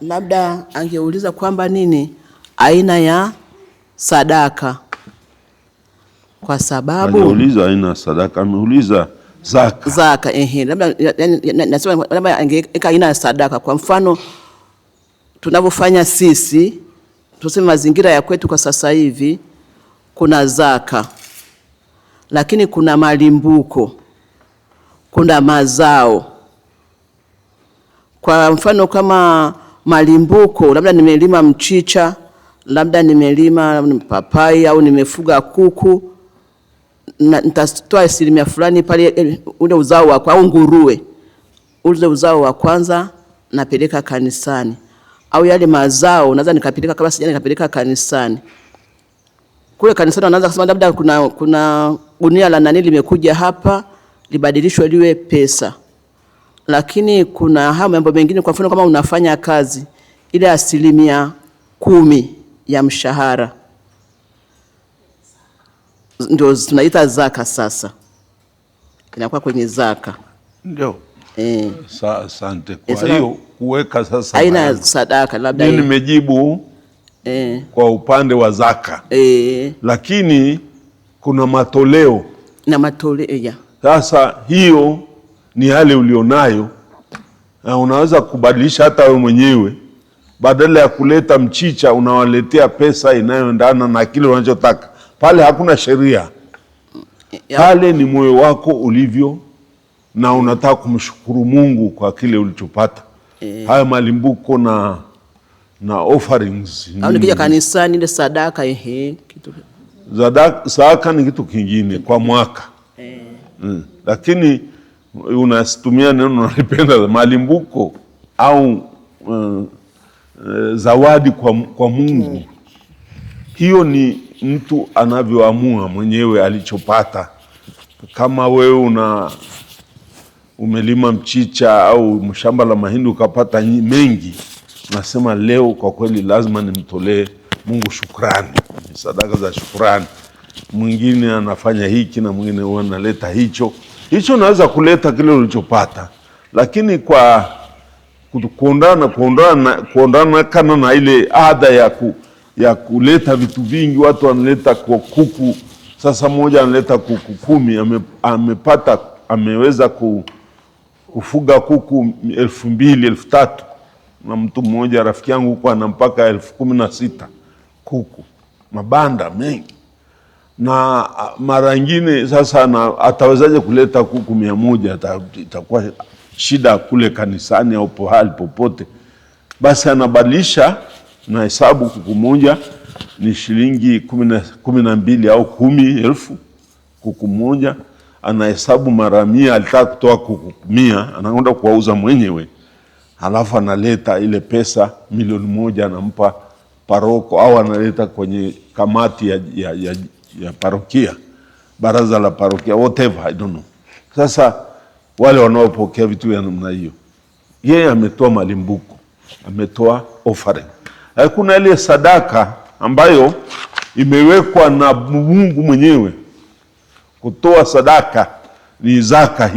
labda angeuliza kwamba nini aina ya sadaka, kwa sababu hajauliza aina ya sadaka, ameuliza zaka. Labda nasema labda angeweka aina ya sadaka. Kwa mfano tunavyofanya sisi, tuseme mazingira ya kwetu kwa sasa hivi, kuna zaka, lakini kuna malimbuko, kuna mazao. Kwa mfano kama malimbuko, labda nimelima mchicha, labda nimelima papai, au nimefuga kuku, nitatoa asilimia fulani pale, ule uzao wa au nguruwe, ule uzao wa kwanza napeleka kanisani, au yale mazao naweza nikapeleka, kama sija nikapeleka kanisani. Kule kanisani wanaanza kusema labda kuna gunia la nani limekuja hapa, libadilishwe liwe pesa. Lakini kuna haya mambo mengine, kwa mfano kama unafanya kazi, ile asilimia 10 ya mshahara ndio tunaita zaka. Sasa inakuwa kwenye zaka ndio. Asante. Kwa hiyo kuweka sasa aina ya sadaka, labda mimi nimejibu kwa upande wa zaka, lakini kuna matoleo na matoleo. Sasa hiyo ni hali ulionayo, na unaweza kubadilisha hata wewe mwenyewe. Badala ya kuleta mchicha unawaletea pesa inayoendana na kile unachotaka. Pale hakuna sheria, pale ni moyo wako ulivyo, na unataka kumshukuru Mungu kwa kile ulichopata. Haya malimbuko na offerings, au nikija kanisani ile sadaka, kitu sadaka ni kitu kingine kwa mwaka. Lakini unasitumia neno nalipenda, malimbuko au zawadi kwa Mungu. Hiyo ni mtu anavyoamua mwenyewe alichopata. Kama wewe umelima mchicha au mshamba la mahindi ukapata mengi, nasema leo kwa kweli lazima nimtolee Mungu shukrani, sadaka za shukrani. Mwingine anafanya hiki na mwingine analeta hicho. Naweza kuleta kile ulichopata, lakini kwa kuondana kana na ile ada ya kuleta vitu vingi. Watu wanaleta kwa kuku. Sasa mmoja analeta kuku 10, ameweza kufuga kuku 2,000 3,000, na mtu mmoja rafiki yangu huko ana mpaka 16,000 kuku, mabanda mengi. Na mara nyingine sasa atawezaje kuleta kuku 100? Itakuwa shida kule kanisani au pahali popote. Basi anabadilisha na hesabu, kuku moja ni shilingi 12 au 10,000 kuku moja. Anahesabu mara 100, alitaka kutoa kuku 100, anaenda kuwauza mwenyewe. Halafu analeta ile pesa 1,000,000 anampa paroko, au analeta kwenye kamati ya parokia, baraza la parokia, whatever, I don't know. Sasa wale wanaopokea vitu vya namna hiyo, yeye ametoa malimbuko, ametoa offering. Kuna ile sadaka ambayo imewekwa na Mungu mwenyewe. Kutoa sadaka ni zaka.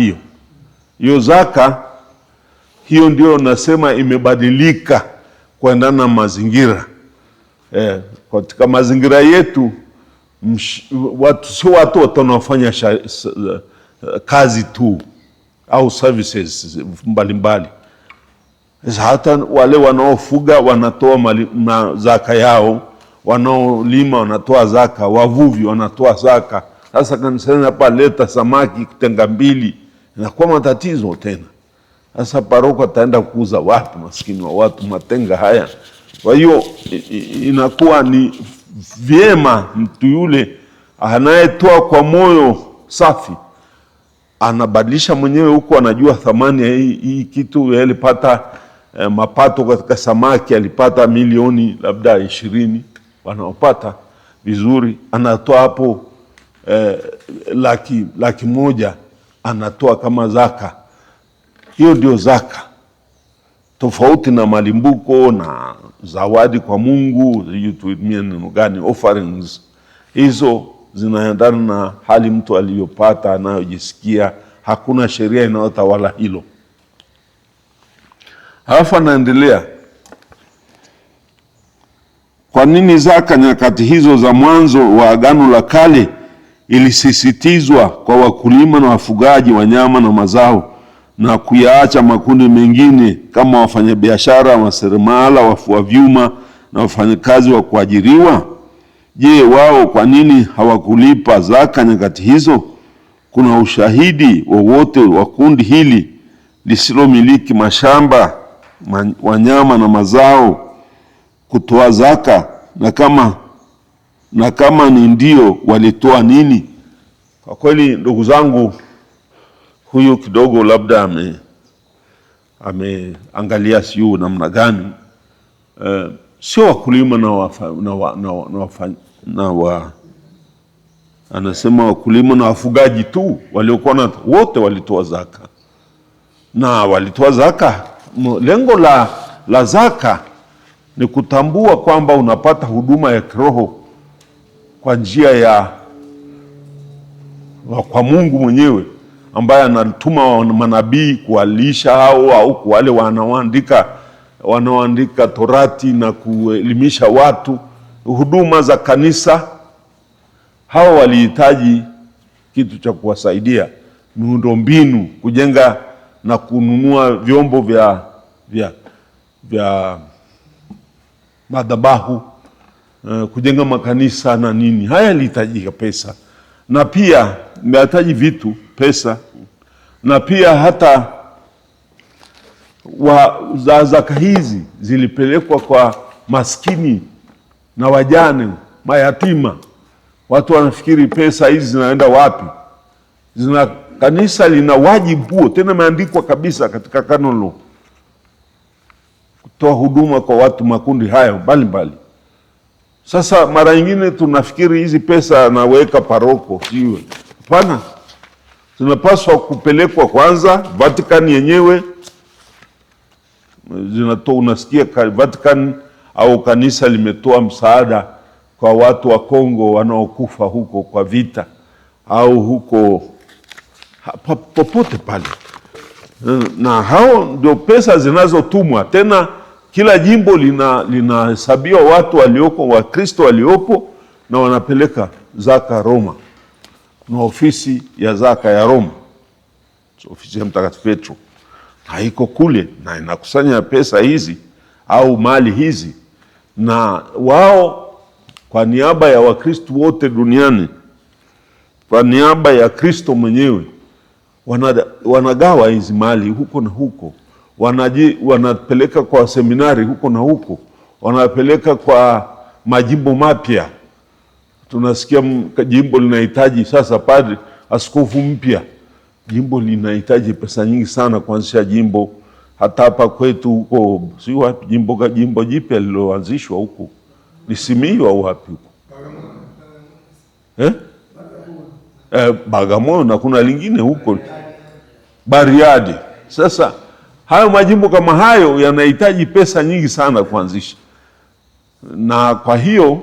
Hiyo zaka hiyo ndio nasema imebadilika kuendana na mazingira. Katika mazingira yetu sio watu wanaofanya kazi tu au services mbalimbali. Hata wale wanaofuga wanatoa zaka yao, wanaolima wanatoa zaka, wavuvi wanatoa zaka. Sasa kanisani hapa leta samaki tenga 2, inakuwa matatizo tena. Sasa paroko ataenda kuuza wapi, maskini wa watu, matenga haya? Kwa hiyo inakuwa ni vyema mtu yule anayetoa kwa moyo safi anabadilisha mwenyewe huko, anajua thamani ya hii kitu. Alipata mapato katika samaki, alipata milioni labda 20, wanaopata vizuri, anatoa hapo 100,000 anatoa kama zaka. Hiyo ndio zaka, tofauti na malimbuko na zawadi kwa Mungu. Tuitumie neno gani? Offerings. Hizo zinaendana na hali mtu aliyopata, anayojisikia. Hakuna sheria inayotawala hilo. Halafu anaendelea, kwa nini zaka nyakati hizo za mwanzo wa Agano la Kale ilisisitizwa kwa wakulima na wafugaji wa nyama na mazao, na kuyaacha makundi mengine kama wafanyabiashara, waseremala, wafua vyuma na wafanyakazi wa kuajiriwa? Je, wao kwa nini hawakulipa zaka nyakati hizo? Kuna ushahidi wowote wa kundi hili lisilomiliki mashamba, wanyama na mazao kutoa zaka? Na kama ni ndio, walitoa nini? Kwa kweli ndugu zangu, huyu kidogo labda ameangalia siyo namna gani. Sio wakulima anasema wakulima na wafugaji tu waliokuwa wote walitoa zaka. Na walitoa zaka, lengo la zaka ni kutambua kwamba unapata huduma ya kiroho kwa njia ya kwa Mungu mwenyewe, ambaye anatuma manabii kuwalisha hao au kwa wale wanaoandika Torati na kuelimisha watu. Huduma za kanisa, hao walihitaji kitu cha kuwasaidia, miundombinu, kujenga na kununua vyombo vya madhabahu, kujenga makanisa na nini. Haya yalihitajika pesa, na pia mehitaji vitu, pesa, na pia hata zaka hizi zilipelekwa kwa maskini na wajane, mayatima. Watu wanafikiri pesa hizi zinaenda wapi? Kanisa lina wajibu huo, tena imeandikwa kabisa katika kanuni, kutoa huduma kwa watu makundi hayo mbalimbali. Sasa mara nyingine tunafikiri hizi pesa naweka paroko, sio. Hapana, zinapaswa kupelekwa kwanza Vatican yenyewe. Unasikia Vatican au kanisa limetoa msaada kwa watu wa Kongo wanaokufa huko kwa vita, au huko popote pale, na hao ndio pesa zinazotumwa. Tena kila jimbo linahesabiwa watu walioko, Wakristo waliopo, na wanapeleka zaka Roma. Kuna ofisi ya zaka ya Roma, ofisi ya Mtakatifu Petro, haiko kule, na inakusanya pesa hizi au mali hizi, na wao kwa niaba ya Wakristo wote duniani, kwa niaba ya Kristo mwenyewe, wanagawa hizi mali huko na huko. Wanapeleka kwa seminari huko na huko, wanapeleka kwa majimbo mapya. Tunasikia jimbo linahitaji sasa padri, askofu mpya. Jimbo linahitaji pesa nyingi sana kuanzisha jimbo. Hata hapa kwetu huko, si wapi, jimbo jipya liloanzishwa huko, ni Simiyu au wapi huko? Bagamoyo, na kuna lingine huko Bariadi. Sasa hayo majimbo kama hayo yanahitaji pesa nyingi sana kuanzisha, na kwa hiyo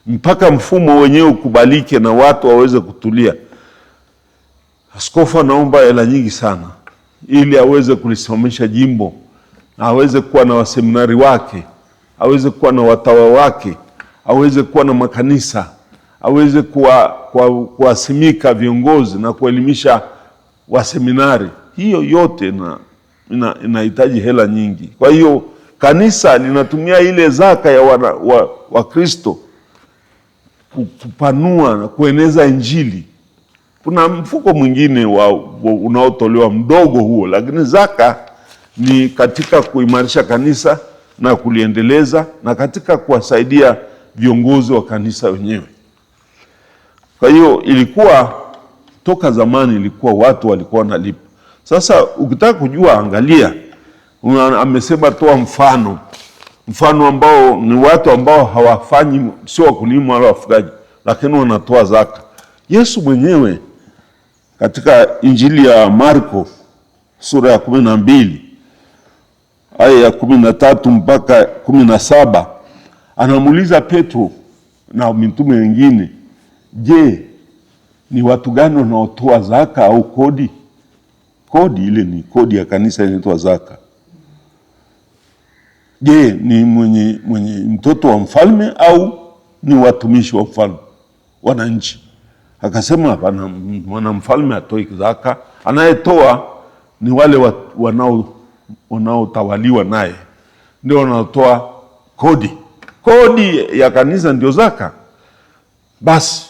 mpaka mfumo wenyewe ukubalike na watu waweze kutulia, askofu anaomba hela nyingi sana ili aweze kulisimamisha jimbo, na aweze kuwa na waseminari wake, aweze kuwa na watawa wake, aweze kuwa na makanisa, aweze kuwasimika viongozi na kuelimisha waseminari. Hiyo yote inahitaji hela nyingi. Kwa hiyo kanisa linatumia ile zaka ya Wakristo kupanua na kueneza Injili. Kuna mfuko mwingine unaotolewa mdogo huo, lakini zaka ni katika kuimarisha kanisa na kuliendeleza, na katika kuwasaidia viongozi wa kanisa wenyewe. Kwa hiyo ilikuwa toka zamani, ilikuwa watu walikuwa wanalipa. Sasa ukitaka kujua, angalia, amesema toa mfano ambao ni watu ambao hawafanyi, sio wakulima wala wafugaji, lakini wanatoa zaka. Yesu mwenyewe katika Injili ya Marko sura ya 12 aya ya 13 mpaka 17 anamuuliza Petro na mitume wengine, je, ni watu gani wanaotoa zaka au kodi? Kodi ile ni kodi ya kanisa inaitwa zaka. Je, ni mwenye mtoto wa mfalme au ni watumishi wa mfalme, wananchi? Akasema hapana, mwana mfalme atoi zaka, anayetoa ni wale wanaotawaliwa naye, ndio wanaotoa kodi. Kodi ya kanisa ndio zaka. Basi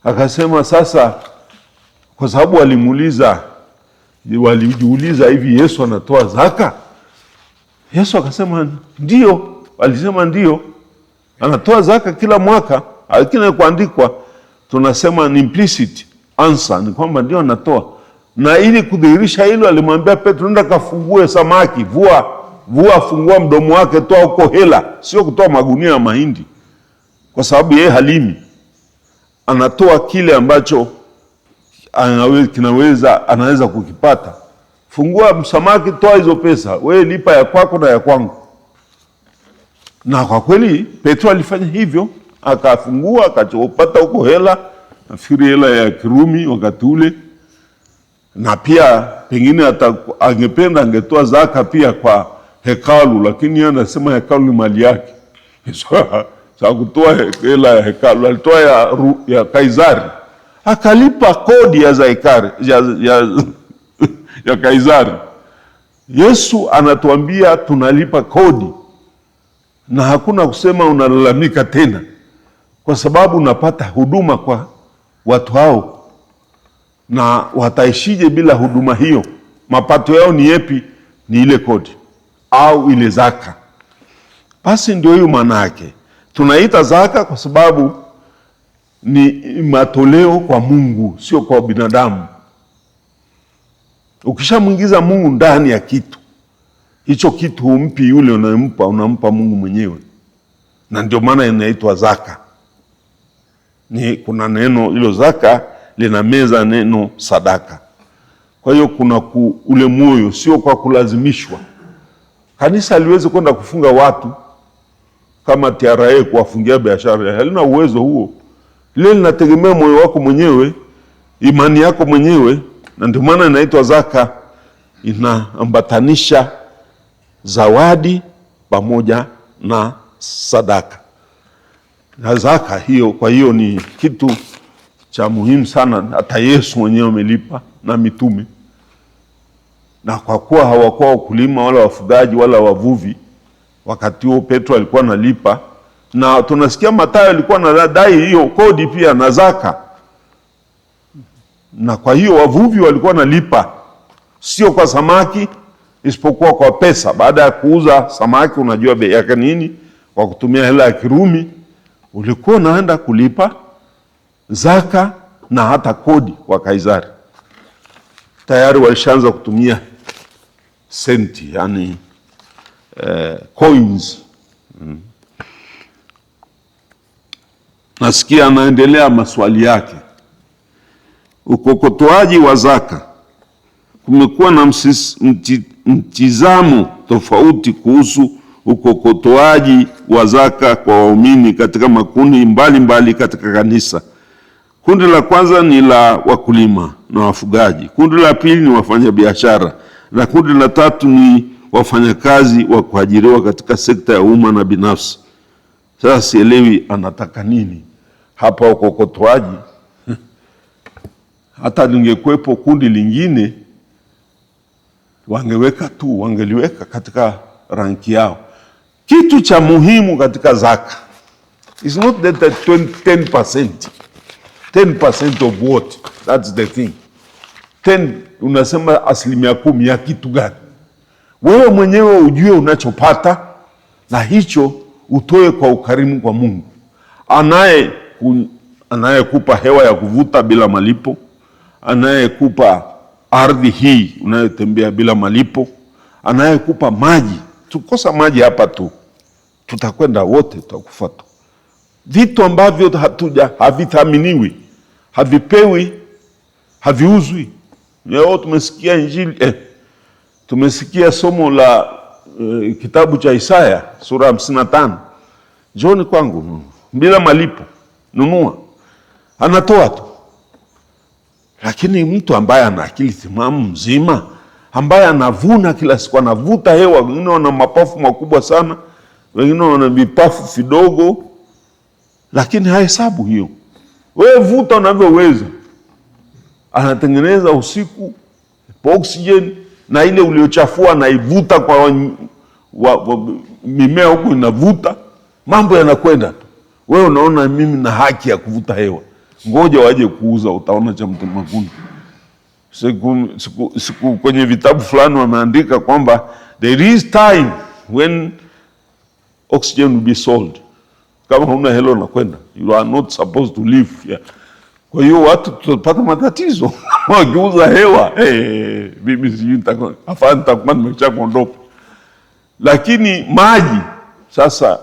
akasema sasa, kwa sababu walijiuliza hivi, Yesu anatoa zaka? Yesu akasema ndio. Alisema ndio, anatoa zaka kila mwaka, lakini kuandikwa tunasema ni implicit answer, ni kwamba ndio anatoa. Na ili kudhihirisha hilo, alimwambia Petro, nenda kafungue samaki, vua, fungua mdomo wake, toa huko hela, sio kutoa magunia ya mahindi, kwa sababu yeye halimi. Anatoa kile ambacho anaweza kukipata. Fungua samaki, toa hizo pesa, wewe lipa ya kwako na ya kwangu. Na kwa kweli Petro alifanya hivyo, akafungua, akachopata huko hela, nafikiri hela ya Kirumi wakati ule. Na pia pengine angependa angetoa zaka pia kwa hekalu, lakini yeye anasema hekalu ni mali yake. Sasa kutoa hela ya hekalu, alitoa ya Kaisari. Akalipa kodi ya Kaisari. Yesu anatuambia tunalipa kodi, na hakuna kusema unalalamika tena, kwa sababu unapata huduma kwa watu hao. Na wataishije bila huduma hiyo? Mapato yao ni yepi? Ni ile kodi au ile zaka. Basi ndio hiyo maana yake. Tunaita zaka kwa sababu ni matoleo kwa Mungu, sio kwa binadamu. Ukishamwingiza Mungu ndani ya kitu, hicho kitu humpi yule unampa Mungu mwenyewe. Na ndio maana inaitwa zaka. Kuna neno hilo zaka lina meza neno sadaka. Kwa hiyo kuna ule moyo, sio kwa kulazimishwa. Kanisa haliwezi kwenda kufunga watu kama TRA kuwafungia biashara, halina uwezo huo. Lile linategemea moyo wako mwenyewe, imani yako mwenyewe. Na ndio maana inaitwa zaka. Inaambatanisha zawadi pamoja na sadaka. Na zaka hiyo, kwa hiyo ni kitu cha muhimu sana. Hata Yesu mwenyewe amelipa na mitume. Na kwa kuwa hawakuwa wakulima wala wafugaji wala wavuvi, wakati huo Petro alikuwa analipa. Na tunasikia Mathayo alikuwa anadai hiyo kodi pia na zaka. Na kwa hiyo wavuvi walikuwa wanalipa, sio kwa samaki, isipokuwa kwa pesa. Baada ya kuuza samaki, unajua bei yake nini, kwa kutumia hela ya Kirumi, ulikuwa unaenda kulipa zaka na hata kodi kwa Kaisari. Tayari walishaanza kutumia senti, yani coins. Nasikia anaendelea maswali yake. Ukokotoaji wa zaka. Kumekuwa na mtizamo tofauti kuhusu ukokotoaji wa zaka kwa waumini katika makundi mbalimbali katika kanisa. Kundi la kwanza ni la wakulima na wafugaji. Kundi la pili ni wafanyabiashara, na kundi la tatu ni wafanyakazi wa kuajiriwa katika sekta ya umma na binafsi. Sasa sielewi anataka nini hapa ukokotoaji. Hata lingekuwepo kundi lingine, wangeliweka katika ranki yao. Kitu cha muhimu katika zaka is not that 10%. 10% of what? That's the thing. 10, unasema 10% ya kitu gani? Wewe mwenyewe ujue unachopata, na hicho utoe kwa ukarimu kwa Mungu. Anayekupa hewa ya kuvuta bila malipo, anayekupa ardhi hii unayotembea bila malipo, anayekupa maji. Tukosa maji hapa tu, tutakwenda wote, tutakufa tu. Vitu ambavyo havithaminiwi, havipewi, haviuzwi. Leo tumesikia Injili, tumesikia somo la kitabu cha Isaya sura 55. Njoni kwangu bila malipo, nunua. Anatoa tu. Lakini mtu ambaye ana akili timamu mzima ambaye anavuna kila siku, anavuta hewa. Wengine wana mapafu makubwa sana, wengine wana vipafu vidogo, lakini hahesabu hiyo. Wewe vuta unavyoweza. Anatengeneza usiku oxygen, na ile uliochafua anaivuta kwa mimea huko, inavuta, mambo yanakwenda tu. Wewe unaona mimi na haki ya kuvuta hewa, ngoja waje kuuza, utaona cha mtemakundu. Siku kwenye vitabu fulani wameandika kwamba there is time when oxygen will be sold. Kama huna hela unakwenda, you are not supposed to live here. Kwa hiyo watu tutapata matatizo wakiuza hewa. Mimi sijui nitakuwa nimeshakuondoka. Lakini maji sasa,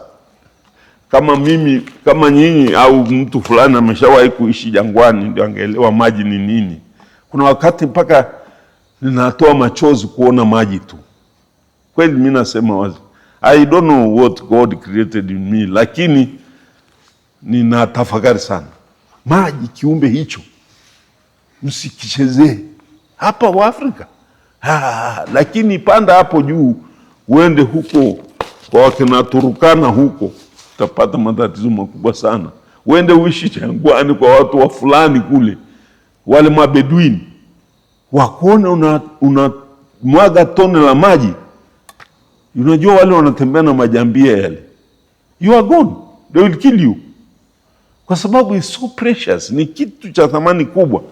kama mimi, kama nyinyi au mtu fulani ameshawahi kuishi jangwani, ndio angeelewa maji ni nini. Kuna wakati mpaka ninatoa machozi kuona maji tu. Kweli mimi nasema wazi, I don't know what God created in me, lakini ninatafakari sana. Maji, kiumbe hicho, msikichezee hapa wa Afrika. Lakini panda hapo juu, uende huko kwa wakina Turkana huko, utapata matatizo makubwa sana. Uende uishi jangwani kwa watu wa fulani kule, wale mabeduini, wakuone unamwaga tone la maji. Unajua wale wanatembea na majambia yale, you are gone, they will kill you. Kwa sababu it's so precious, ni kitu cha thamani kubwa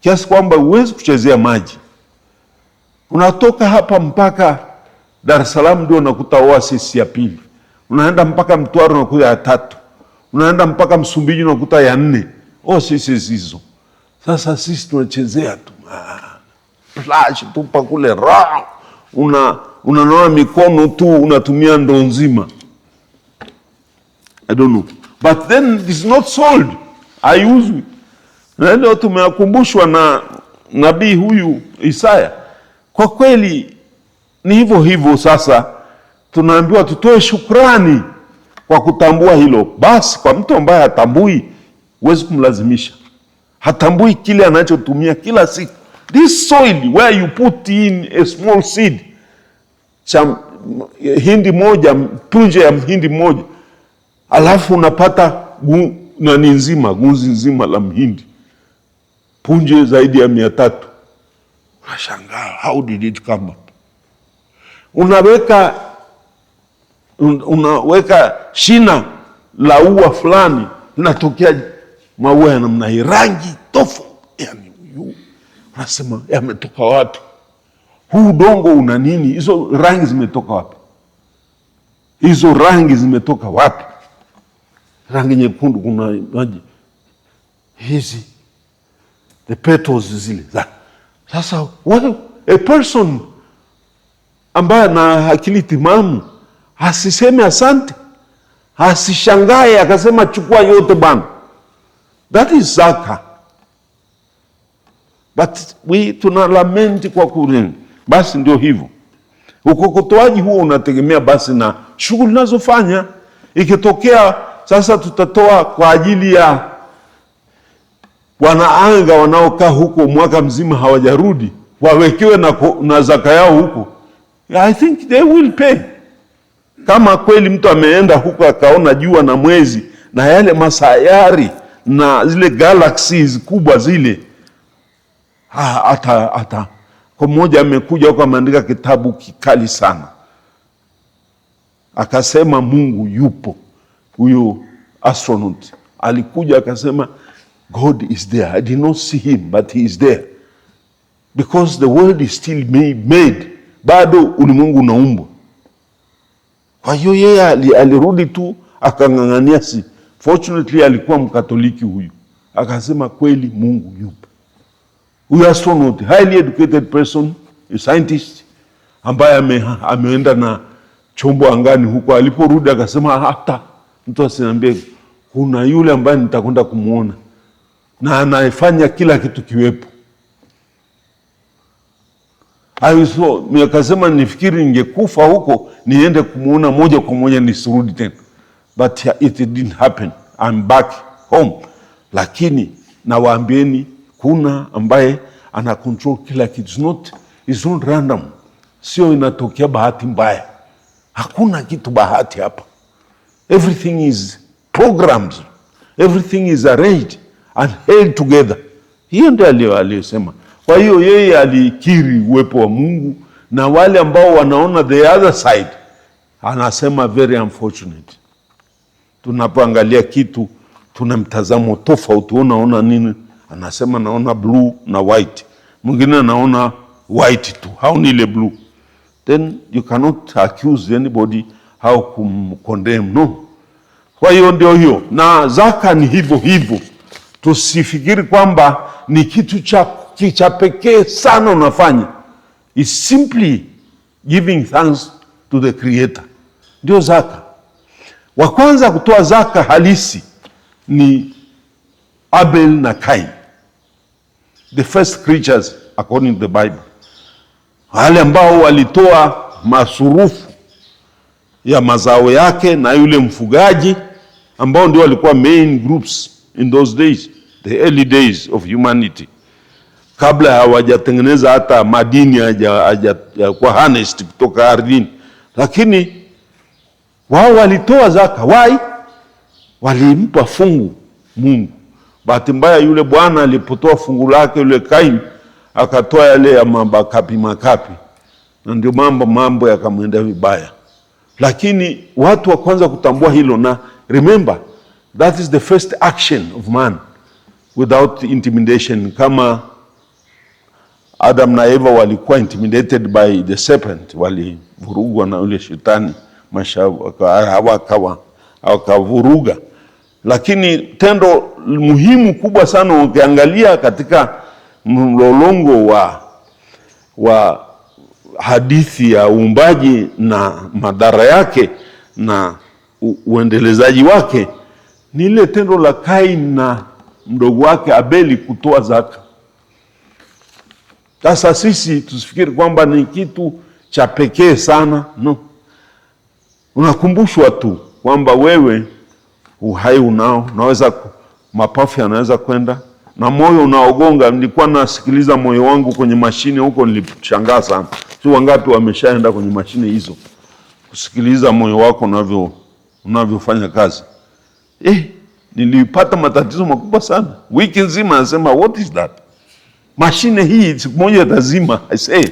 kiasi kwamba huwezi kuchezea maji. Unatoka hapa mpaka Dar es Salaam ndio unakuta oasis ya pili. Unaenda mpaka Mtwara unakuta ya 3. Unaenda mpaka Msumbiji unakuta ya 4. Oasis hizo. Sasa sisi tunachezea tu. Flash tu pa kule ra. Unanawa mikono tu, unatumia ndoo nzima. I don't know. But then it's not sold. Haiuzwi. Na leo tumekumbushwa na nabii huyu Isaya. Kwa kweli ni hivyo hivyo. Sasa tunaambiwa tutoe shukrani kwa kutambua hilo. Basi kwa mtu ambaye hatambui, huwezi kumlazimisha. Hatambui kile anachotumia kila siku. This soil where you put in a small seed, cha hindi moja, punje ya hindi moja, alafu unapata gunzi nzima la mhindi, punje zaidi ya 300. Unashangaa, how did it come up? Unaweka shina la ua fulani, linatokea maua ya namna hii, rangi tofauti. Yani unasema yametoka wapi? Huu udongo una nini? Hizo rangi zimetoka wapi? Hizo rangi zimetoka wapi? Rangi nyekundu, kuna maji hizi, the petals zile. Sasa a person ambaye na akili timamu asiseme asante, asishangae akasema chukua yote bana. That is zaka. But tunalamenti kwa kurini. Basi ndio hivyo. Ukokotoaji huo unategemea basi na shughuli nazofanya. Ikitokea sasa tutatoa kwa ajili ya wanaanga wanaokaa huko mwaka mzima hawajarudi, wawekewe na zaka yao huko, I think they will pay. Kama kweli mtu ameenda huko akaona jua na mwezi na yale masayari na zile galaxies kubwa zile, kwa mmoja amekuja huko ameandika kitabu kikali sana, akasema Mungu yupo. Huyo astronaut alikuja akasema God is there. I did not see him, but he is there. Because the world is still made. Bado ulimwengu unaumbwa. Kwa hiyo yeye alirudi tu akang'ang'ania si. Fortunately alikuwa Mkatoliki huyu. Akasema kweli Mungu yupo. Huyu astronaut, highly educated person, a scientist, ambaye ameenda na chombo angani huko, aliporudi akasema hata mtu asiniambie kuna yule ambaye nitakwenda kumuona na anayefanya kila kitu kiwepo. Akasema nifikiri ningekufa huko niende kumuona moja kwa moja nisirudi tena. But it didn't happen. I'm back home. Lakini nawaambieni kuna ambaye ana control kila kitu. It's not It's not random. Sio inatokea bahati mbaya. Hakuna kitu bahati hapa. Everything is programmed. Everything is arranged and held together. Hiyo ndio aliyosema. Kwa hiyo yeye alikiri uwepo wa Mungu, na wale ambao wanaona the other side, anasema very unfortunate. Tunapoangalia kitu tuna mtazamo tofauti. Unaona nini? Anasema naona blue na white. Mwingine anaona white tu, haoni ile blue. Then you cannot accuse anybody how kumcondemn, no. Kwa hiyo ndio hiyo. Na zaka ni hivyo hivyo. Tusifikiri kwamba ni kitu cha pekee sana unafanya. It's simply giving thanks to the Creator. Ndio zaka. Wa kwanza kutoa zaka halisi ni Abel na Cain. The first creatures according to the Bible. Wale ambao walitoa masurufu ya mazao yake, na yule mfugaji ambao ndio walikuwa main groups in those days, the early days of humanity. Kabla hawajatengeneza hata madini kwa harnessed kutoka ardhini. Lakini wao walitoa zaka. Why? Walimpa fungu Mungu. Bahati mbaya yule bwana alipotoa fungu lake, yule Cain akatoa yale ya makapi. Na ndio mambo yakamwendea vibaya. Lakini watu wa kwanza kutambua hilo, na remember that is the first action of man without intimidation. Kama Adam na Eva walikuwa intimidated by the serpent, walivurugwa na yule shetani, wakavuruga. Lakini tendo muhimu kubwa sana ukiangalia katika mlolongo wa hadithi ya uumbaji na madhara yake na uendelezaji wake, ni ile tendo la Cain na mdogo wake Abeli kutoa zaka. Sasa sisi tusifikiri kwamba ni kitu cha pekee sana, no. Unakumbushwa tu kwamba wewe uhai unao, unaweza, mapafu yanaweza kwenda, na moyo unaogonga. Nilikuwa nasikiliza moyo wangu kwenye mashine huko, nilishangaa sana. Sio wangapi wameshaenda kwenye mashine hizo kusikiliza moyo wako unavyofanya kazi. Nilipata matatizo makubwa sana. Wiki nzima nasema what is that? Mashine hii siku moja itazima. I say,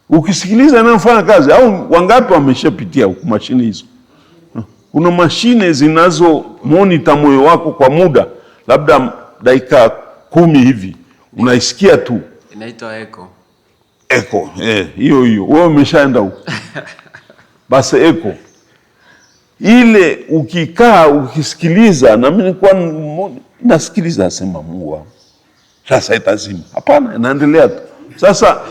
ukisikiliza inafanya kazi. Au wangapi wameshapitia huko mashine hizo? Kuna mashine zinazo monitor moyo wako kwa muda, labda dakika 10 hivi. Unaisikia tu. Inaitwa echo. Echo, hiyo. Wewe umeshaenda huko. Basi echo. Ile ukikaa ukisikiliza, na mimi nilikuwa nasikiliza, nasema Mungu, sasa itazima. Hapana, inaendelea tu. Sasa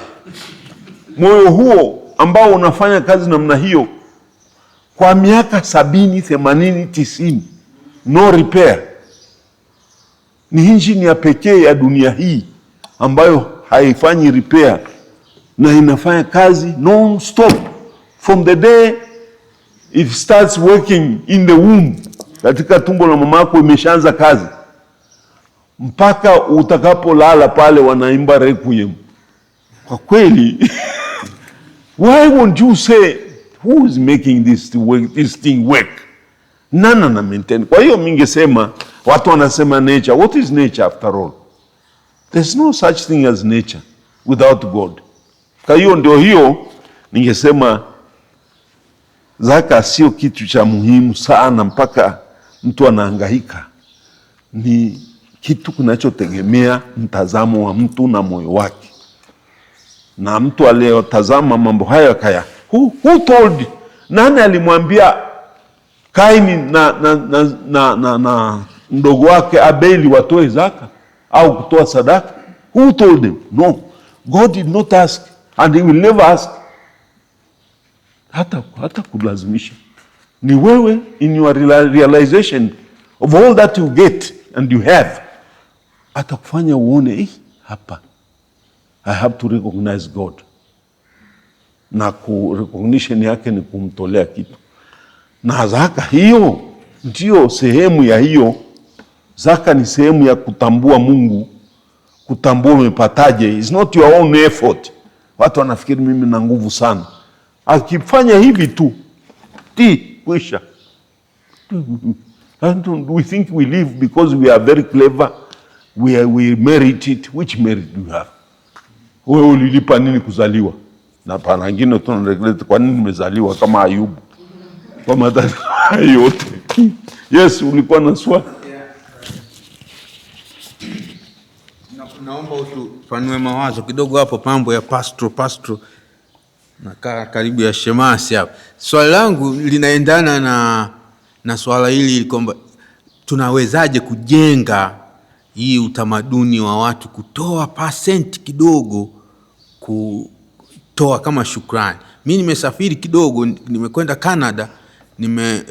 moyo huo ambao unafanya kazi namna hiyo kwa miaka 70, 80, 90, no repair, ni injini ya pekee ya dunia hii ambayo haifanyi repair na inafanya kazi non stop from the day it starts working in the womb. Katika tumbo la mama yako imeshaanza kazi mpaka utakapolala pale wanaimba requiem. Kwa kweli why won't you say who is making this thing work? Nana na maintain. Kwa hiyo mingesema, watu wanasema nature. What is nature after all? There's no such thing as nature without God. Kwa hiyo ndio hiyo ningesema zaka sio kitu cha muhimu sana mpaka mtu anahangaika. Ni kitu kinachotegemea mtazamo wa mtu na moyo wake. Na mtu aliyotazama mambo haya kaya, who told? Nani alimwambia Cain na mdogo wake Abeli watoe zaka au kutoa sadaka? Who told them? No. God did not ask, and he will never ask. Hata kulazimisha. Ni wewe in your realization of all that you get and you have, hata kufanya uone hapa I have to recognize God. Na recognition yake ni kumtolea kitu. Na zaka hiyo ndio sehemu ya hiyo. Zaka ni sehemu ya kutambua Mungu kutambua umepataje. It's not your own effort. Watu wanafikiri mimi na nguvu sana. Akifanya hivi tu, kwisha. We think we live because we are very clever. We merit it. Which merit do you have? Wewe ulilipa nini kuzaliwa? Na pana wengine tunaregrete kwa nini nimezaliwa kama Ayubu. Kwa matatizo yote. Yes, ulikuwa na swali. Naomba utupanue mawazo kidogo hapo mambo ya pastoral. Nakaa karibu ya shemasi hapo. Swali langu linaendana na swala hili kwamba tunawezaje kujenga hii utamaduni wa watu kutoa % kidogo, kutoa kama shukrani. Mimi nimesafiri kidogo, nimekwenda Canada,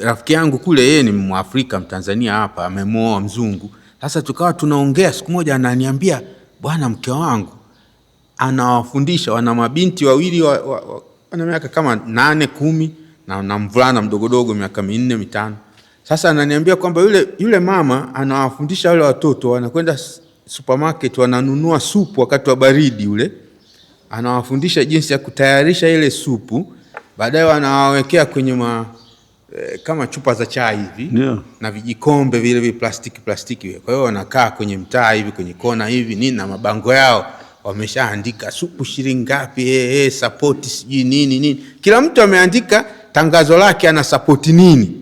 rafiki yangu kule, yeye ni Mwafrika Mtanzania hapa, amemuoa mzungu. Sasa tukawa tunaongea, siku moja ananiambia, bwana, mke wangu anawafundisha, wana mabinti wawili wana miaka kama 8, 10 na mvulana mdogodogo miaka 4, 5. Sasa ananiambia kwamba yule mama anawafundisha wale watoto, wanakwenda supermarket, wananunua supu wakati wa baridi ule. Anawafundisha jinsi ya kutayarisha ile supu, baadaye wanawawekea kwenye kama chupa za chai hivi, yeah, na vijikombe vile plastiki. Kwa hiyo wanakaa kwenye mtaa hivi, kwenye kona hivi nini, na mabango yao wameshaandika supu shilingi ngapi, support sijui nini. Kila mtu ameandika tangazo lake, ana support nini.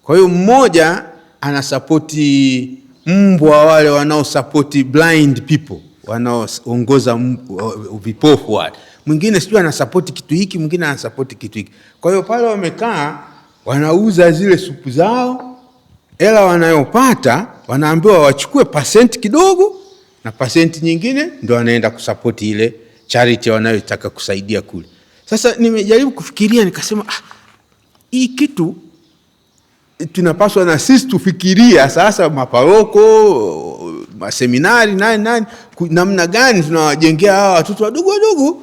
Kwa hiyo mmoja ana support mbwa wale wanao support blind people, wanaoongoza vipofu wale. Mwingine sijui ana support kitu hiki, mwingine ana support kitu hiki. Kwa hiyo pale wamekaa wanauza zile supu zao, hela wanayopata wanaambiwa wachukue % kidogo, na % nyingine ndio wanaenda kusupport ile charity wanayotaka kusaidia kule. Sasa nimejaribu kufikiria, nikasema hii kitu tunapaswa na sisi tufikiria sasa, maparoko, maseminari, nani namna gani tunawajengea hawa watoto wadogo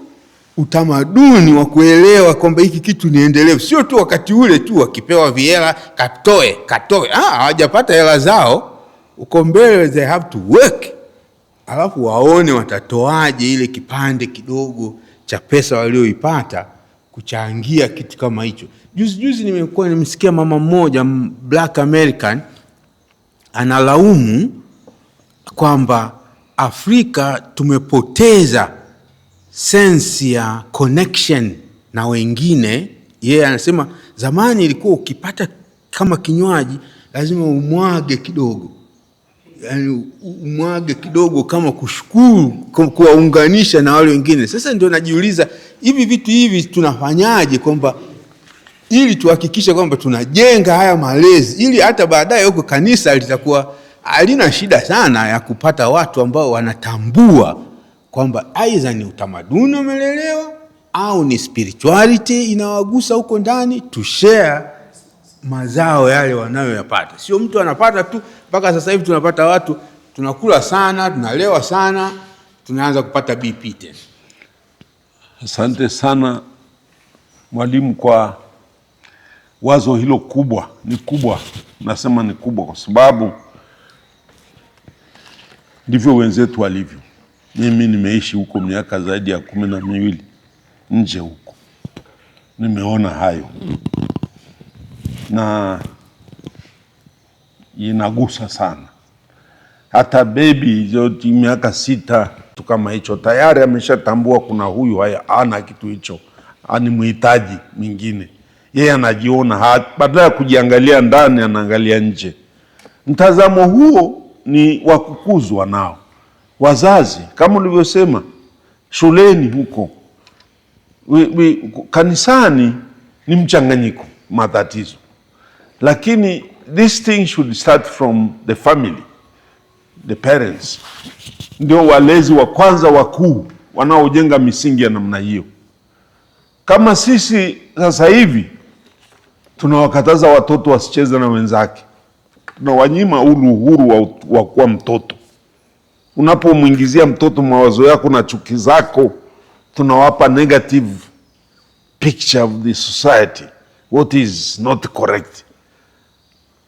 utamaduni wa kuelewa kwamba hiki kitu ni endelevu, sio tu wakati ule tu wakipewa vihela katoe. Hawajapata hela zao, uko mbele, they have to work, alafu waone watatoaje ile kipande kidogo cha pesa walioipata kuchangia kitu kama hicho. Juzi nimekuwa nimesikia mama mmoja Black American analaumu kwamba Afrika tumepoteza sense ya connection na wengine. Yeye anasema zamani ilikuwa ukipata kama kinywaji lazima umwage kidogo, yani umwage kidogo kama kushukuru, kuwaunganisha na wale wengine. Sasa ndio najiuliza, hivi vitu hivi tunafanyaje kwamba ili tuhakikishe kwamba tunajenga haya malezi, ili hata baadaye huko kanisa litakuwa halina shida sana ya kupata watu ambao wanatambua kwamba aidha ni utamaduni umelelewa au ni spirituality inawagusa huko ndani, to share mazao yale wanayoyapata. Sio mtu anapata tu. Mpaka sasa hivi tunapata watu tunakula sana, tunalewa sana, tunaanza kupata BP tena. Asante sana mwalimu kwa wazo hilo kubwa. Ni kubwa, nasema ni kubwa kwa sababu ndivyo wenzetu walivyo. Mimi nimeishi huko miaka zaidi ya 12 nje huko, nimeona hayo na inagusa sana. Hata baby yote miaka 6 tu kama hicho tayari ameshatambua kuna huyu haya ana kitu hicho, ani muhitaji mwingine. Yeye anajiona badala ya kujiangalia ndani anaangalia nje. Mtazamo huo ni wa kukuzwa nao wazazi, kama ulivyosema, shuleni huko, kanisani ni mchanganyiko matatizo. Lakini this thing should start from the family, the parents. Ndio walezi wa kwanza wakuu wanaojenga misingi ya namna hiyo. Kama sisi sasa hivi tunawakataza watoto wasicheze na wenzake, tunawanyima uhuru wa kuwa mtoto. Unapomwingizia mtoto mawazo yako na chuki zako, tunawapa negative picture of the society, what is not correct.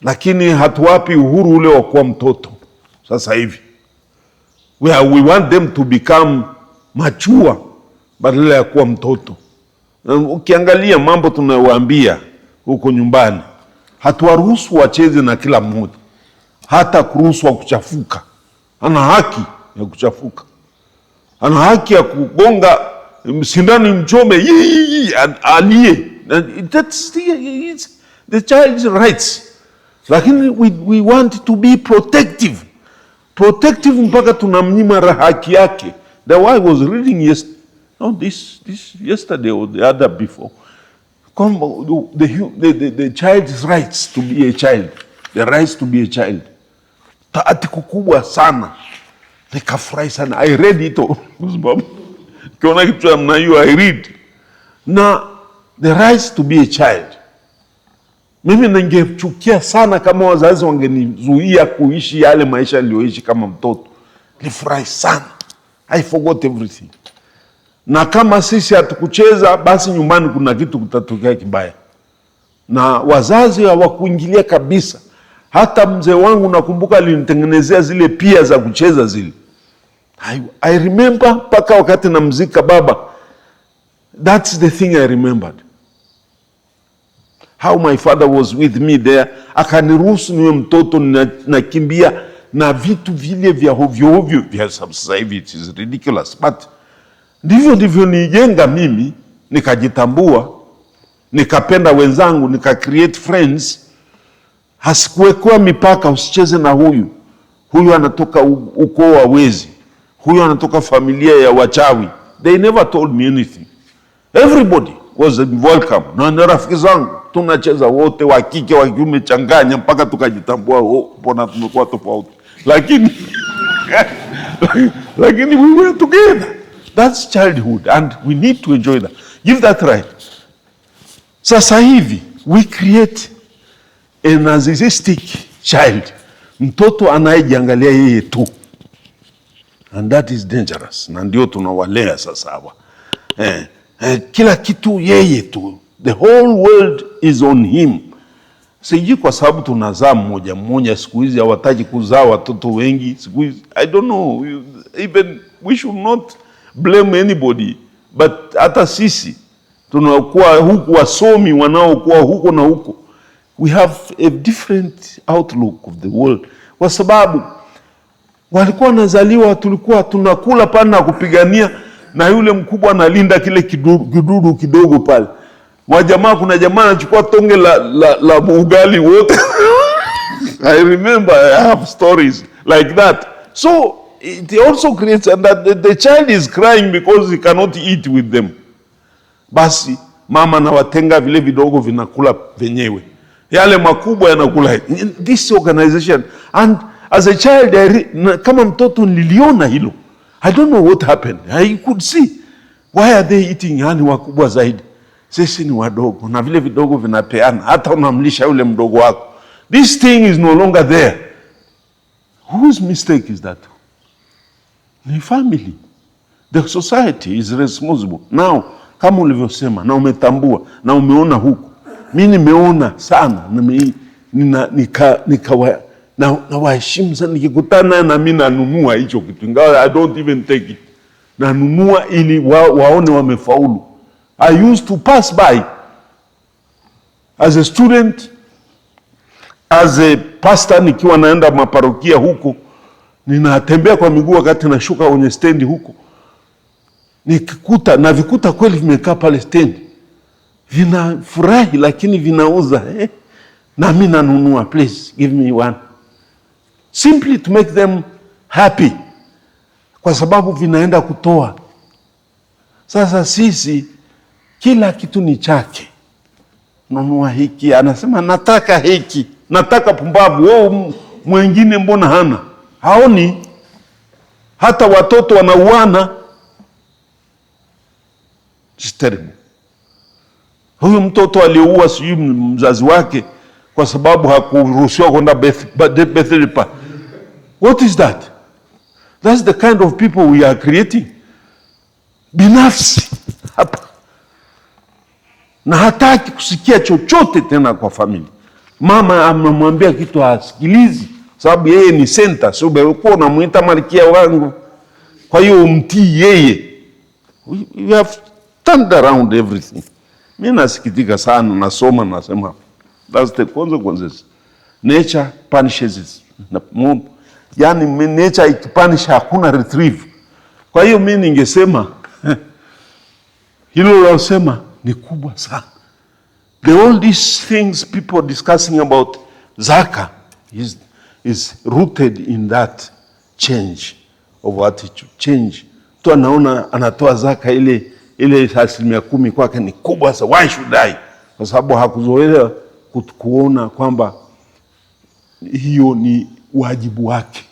Lakini hatuwapi uhuru ule wa kuwa mtoto sasa hivi. where we want them to become mature badala ya kuwa mtoto. Ukiangalia mambo tunayowaambia huko nyumbani, hatuwaruhusu wacheze na kila mmoja, hata kuruhusu kuchafuka. Ana haki ya kuchafuka, ana haki ya kugonga sindani mchome alie. That's the child's rights. Lakini we want to be protective mpaka tunamnyima haki yake. The way I was reading yesterday or the other before, the child's rights to be a child, the rights to be a child, taatiko kubwa sana. Nikafurahi sana, I read it all. Kiona kitu ya mna hiyo, I read. Na the rights to be a child, mimi ningechukia sana kama wazazi wangenizuia kuishi yale maisha niliyoishi kama mtoto. Nilifurahi sana, I forgot everything. Na kama sisi hatukucheza, basi nyumbani kuna kitu kutatokea kibaya. Na wazazi hawakuingilia kabisa. Hata mzee wangu nakumbuka alinitengenezea zile pia za kucheza zile. I remember mpaka wakati namzika baba. That's the thing I remembered. How my father was with me there. Akaniruhusu niwe mtoto nakimbia na vitu vile vya hovyo vya sasa hivi. It is ridiculous. But ndivyo nijenga mimi, nikajitambua, nikapenda wenzangu, nika create friends. Hasikuwekwa mipaka, usicheze na huyu anatoka ukoo wa wezi, huyu anatoka familia ya wachawi. They never told me anything. Everybody was welcome. Na rafiki zangu tunacheza wote, wa kike wa kiume changanya, mpaka tukajitambua mbona tumekuwa tofauti. Lakini we were together. That's childhood and we need to enjoy that. Give that right. Sasa hivi we create a narcissistic child, mtoto anayejiangalia yeye tu, and that is dangerous. Na ndio tunawalea sasa hawa. Kila kitu yeye tu, the whole world is on him. Siji kwa sababu tunazaa mmoja siku hizi, hawataki kuzaa watoto wengi siku hizi. I don't know, even we should not blame anybody, but hata sisi tunakuwa huku, wasomi wanaokuwa huko na huko, we have a different outlook of the world, kwa sababu walikuwa nazaliwa, tulikuwa tunakula pana kupigania, na yule mkubwa analinda kile kidudu kidogo pale. Kuna jamaa anachukua tonge la ugali wote. I remember, I have stories like that. So it also creates that the child is crying because he cannot eat with them. Basi mama na watenga vile vidogo vinakula venyewe, yale makubwa yanakula. This organization, and as a child, kama mtoto niliona hilo. I don't know what happened. I could see, why are they eating yani wakubwa zaidi? Sisi ni wadogo, na vile vidogo vinapeana, hata unamlisha yule mdogo wako. This thing is no longer there. Whose mistake is that? The family. The society is responsible. Now, kama ulivyosema, na umetambua, na umeona huku. Mimi nimeona sana, na waheshimu sana. Nikikutana na mimi nanunua hicho kitu, ingawa I don't even take it. Nanunua ili waone wamefaulu. I used to pass by as a student, as a pastor, nikiwa naenda maparokia huko, ninatembea kwa miguu wakati nashuka kwenye stendi huko, nikikuta na vikuta kweli vimekaa pale stendi, vinafurahi lakini vinauza, na mimi nanunua, please give me one, simply to make them happy, kwa sababu vinaenda kutoa. Sasa sisi kila kitu ni chake. Nunua hiki, anasema nataka hiki, nataka pumbavu. Wao mwingine mbona hana? Haoni. Hata watoto wanauana. It's terrible. Huyu mtoto aliyeua sijui mzazi wake kwa sababu hakuruhusiwa kwenda birthday party. What is that? That's the kind of people we are creating. Binafsi hapa. Na hataki kusikia chochote tena kwa familia. Mama amemwambia kitu hasikilizi, sababu yeye ni center. So ulikuwa unamuita malkia wangu, Kwa hiyo umtii yeye. We have turned around everything. Mimi nasikitika sana, nasoma nasema that's the consequences. Nature punishes it. Yani nature ikipunish hakuna retrieve. Kwa hiyo mimi ningesema hilo losema ni kubwa sana. All these things people discussing about zaka is rooted in that change of attitude. Change. Tu anaona anatoa zaka ile 10% kwake ni kubwa sana. Why should I? Kwa sababu hakuzoea kuona kwamba hiyo ni wajibu wake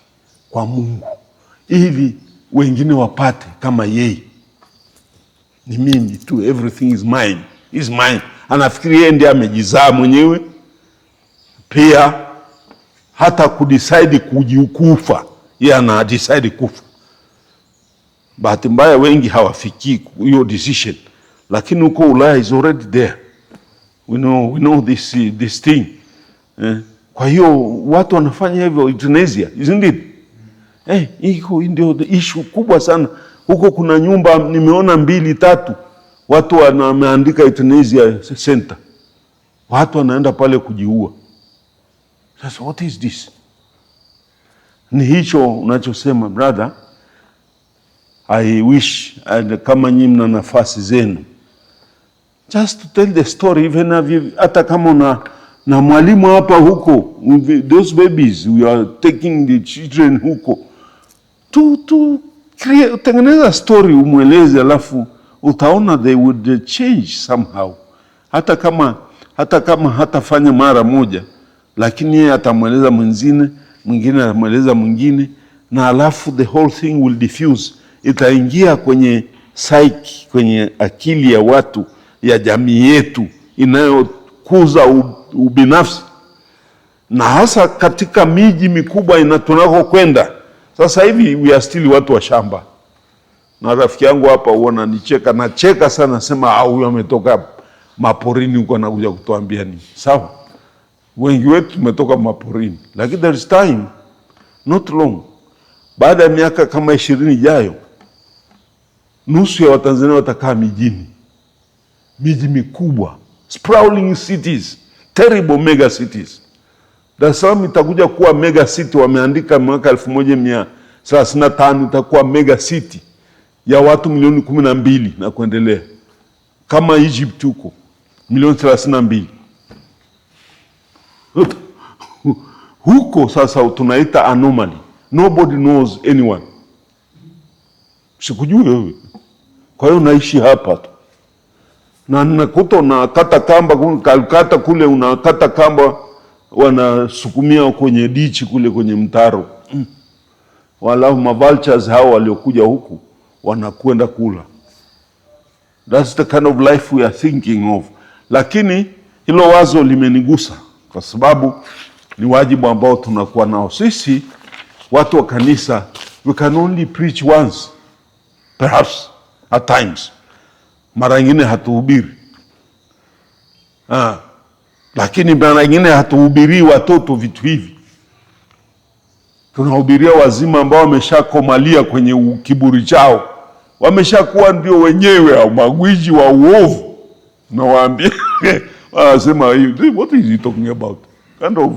kwa Mungu, ili wengine wapate kama yeye. Ni mimi tu, everything is mine, is mine. Anafikiri yeye ndiye amejizaa mwenyewe. Pia hata kudecide kujikufa, yeye ana decide kufa. Bahati mbaya wengi hawafiki hiyo decision, lakini huko Ulaya is already there. We know this thing. Kwa hiyo watu wanafanya hivyo euthanasia, isn't it? Iko ndio issue kubwa sana. Huko kuna nyumba nimeona 2-3 watu wameandika euthanasia center. Watu wanaenda pale kujiua. Sasa what is this? Ni hicho unachosema brother. I wish kama nyinyi mna nafasi zenu, just to tell the story, even hata kama na mwalimu hapa huko, those babies we are taking the children huko, to create, tengeneza story umweleze, alafu utaona they would change somehow. Hata kama hatafanya mara moja, lakini yeye atamweleza mwingine atamweleza mwingine, na alafu the whole thing will diffuse. Itaingia kwenye psyche, kwenye akili ya watu, ya jamii yetu inayokuza ubinafsi, na hasa katika miji mikubwa tunako kwenda. Sasa hivi we are still watu wa shamba. Na rafiki yangu hapa uona nicheka, nacheka sana, sema huyu ametoka maporini huko anakuja kutuambia nini. Sawa, wengi wetu tumetoka maporini, lakini there is time, not long, baada ya miaka kama 20 ijayo, nusu ya Watanzania watakaa mijini. Miji mikubwa, sprawling cities, terrible mega cities. Dar es Salaam itakuja kuwa mega city, wameandika mwaka 1135 itakuwa mega city ya watu milioni 12 na kuendelea. Kama Egypt huko milioni 32. Huko sasa tunaita anomaly. Nobody knows anyone. Sikujui wewe. Kwa hiyo naishi hapa tu. Na nakuta unakata kamba Calcutta kule, unakata kamba wanasukumia kwenye dichi kule kwenye mtaro. Walau vultures hao waliokuja huku wanakwenda kula. That's the kind of life we are thinking of. Lakini hilo wazo limenigusa kwa sababu ni wajibu ambao tunakuwa nao sisi watu wa kanisa. We can only preach once, perhaps at times. Mara nyingine hatuhubiri. Lakini mara nyingine hatuhubiri watoto vitu hivi. Tunahubiria wazima ambao wameshakomalia kwenye kiburi chao. Wameshakuwa ndio wenyewe au magwiji wa uovu. Na waambie wanasema, what is he talking about? Kind of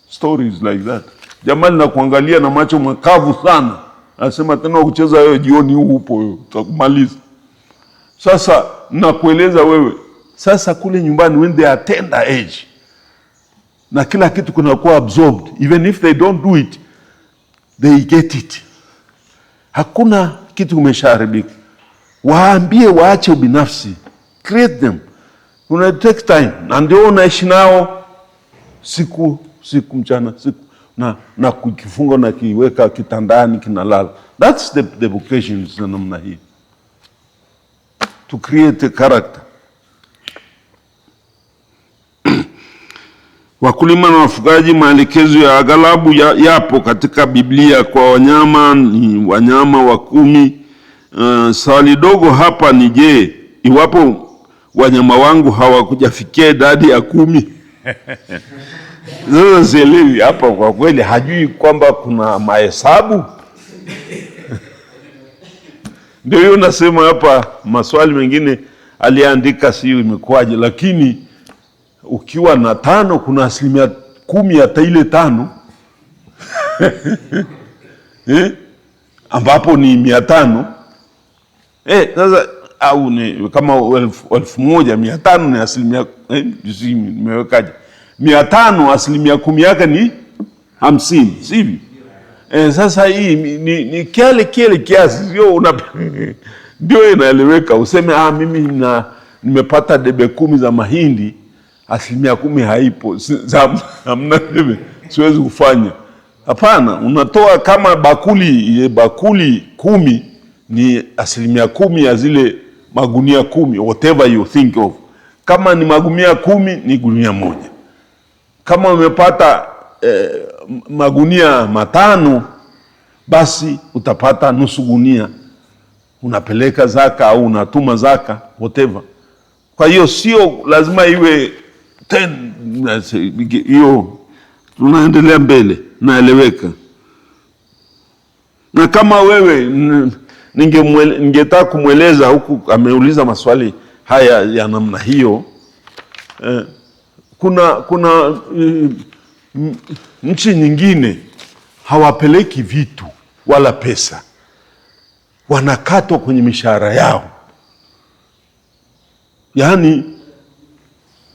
stories like that. Jamani na kuangalia na macho makavu sana. Anasema tena kucheza wewe jioni huu upo wewe, tutakumaliza. Sasa nakueleza wewe, sasa kule nyumbani when they are tender age, na kila kitu kunakuwa absorbed, even if they don't do it, they get it. Hakuna kitu kimeshaharibika. Waambie waache ubinafsi. Create them. Una take time. Na ndio unaishi nao siku mchana, siku na kukifunga na kiweka kitandani kinalala. That's the vocation za namna hii. To create a character. Wakulima na wafugaji, maelekezo ya aghalabu yapo katika Biblia kwa wanyama, ni wanyama wa 10. Swali dogo hapa ni je, iwapo wanyama wangu hawakujafikia idadi ya 10? Sasa sielewi hapa kwa kweli, hajui kwamba kuna mahesabu. Ndio hiyo nasema hapa, maswali mengine aliandika sio imekuwaje, lakini ukiwa na 5 kuna 10% hata ile 5 ambapo ni 500. Sasa au ni kama 1,500 ni asilimia nimewekaje 500, asilimia 10 yake ni 50, sivyo? Sasa hii ni kile kiasi, sio ndio inaeleweka. Useme mimi nimepata debe 10 za mahindi, asilimia 10 haipo, hamna debe, siwezi kufanya. Hapana, unatoa kama bakuli 10 ni asilimia 10 ya zile magunia 10, whatever you think of. Kama ni magunia 10 ni gunia moja. Kama umepata magunia 5, basi utapata nusu gunia, unapeleka zaka au unatuma zaka, whatever. Kwa hiyo sio lazima iwe 10, hiyo tunaendelea mbele, naeleweka. Na kama wewe ningetaka kumweleza huku, ameuliza maswali haya ya namna hiyo, kuna nchi nyingine hawapeleki vitu wala pesa, wanakatwa kwenye mishahara yao. Yaani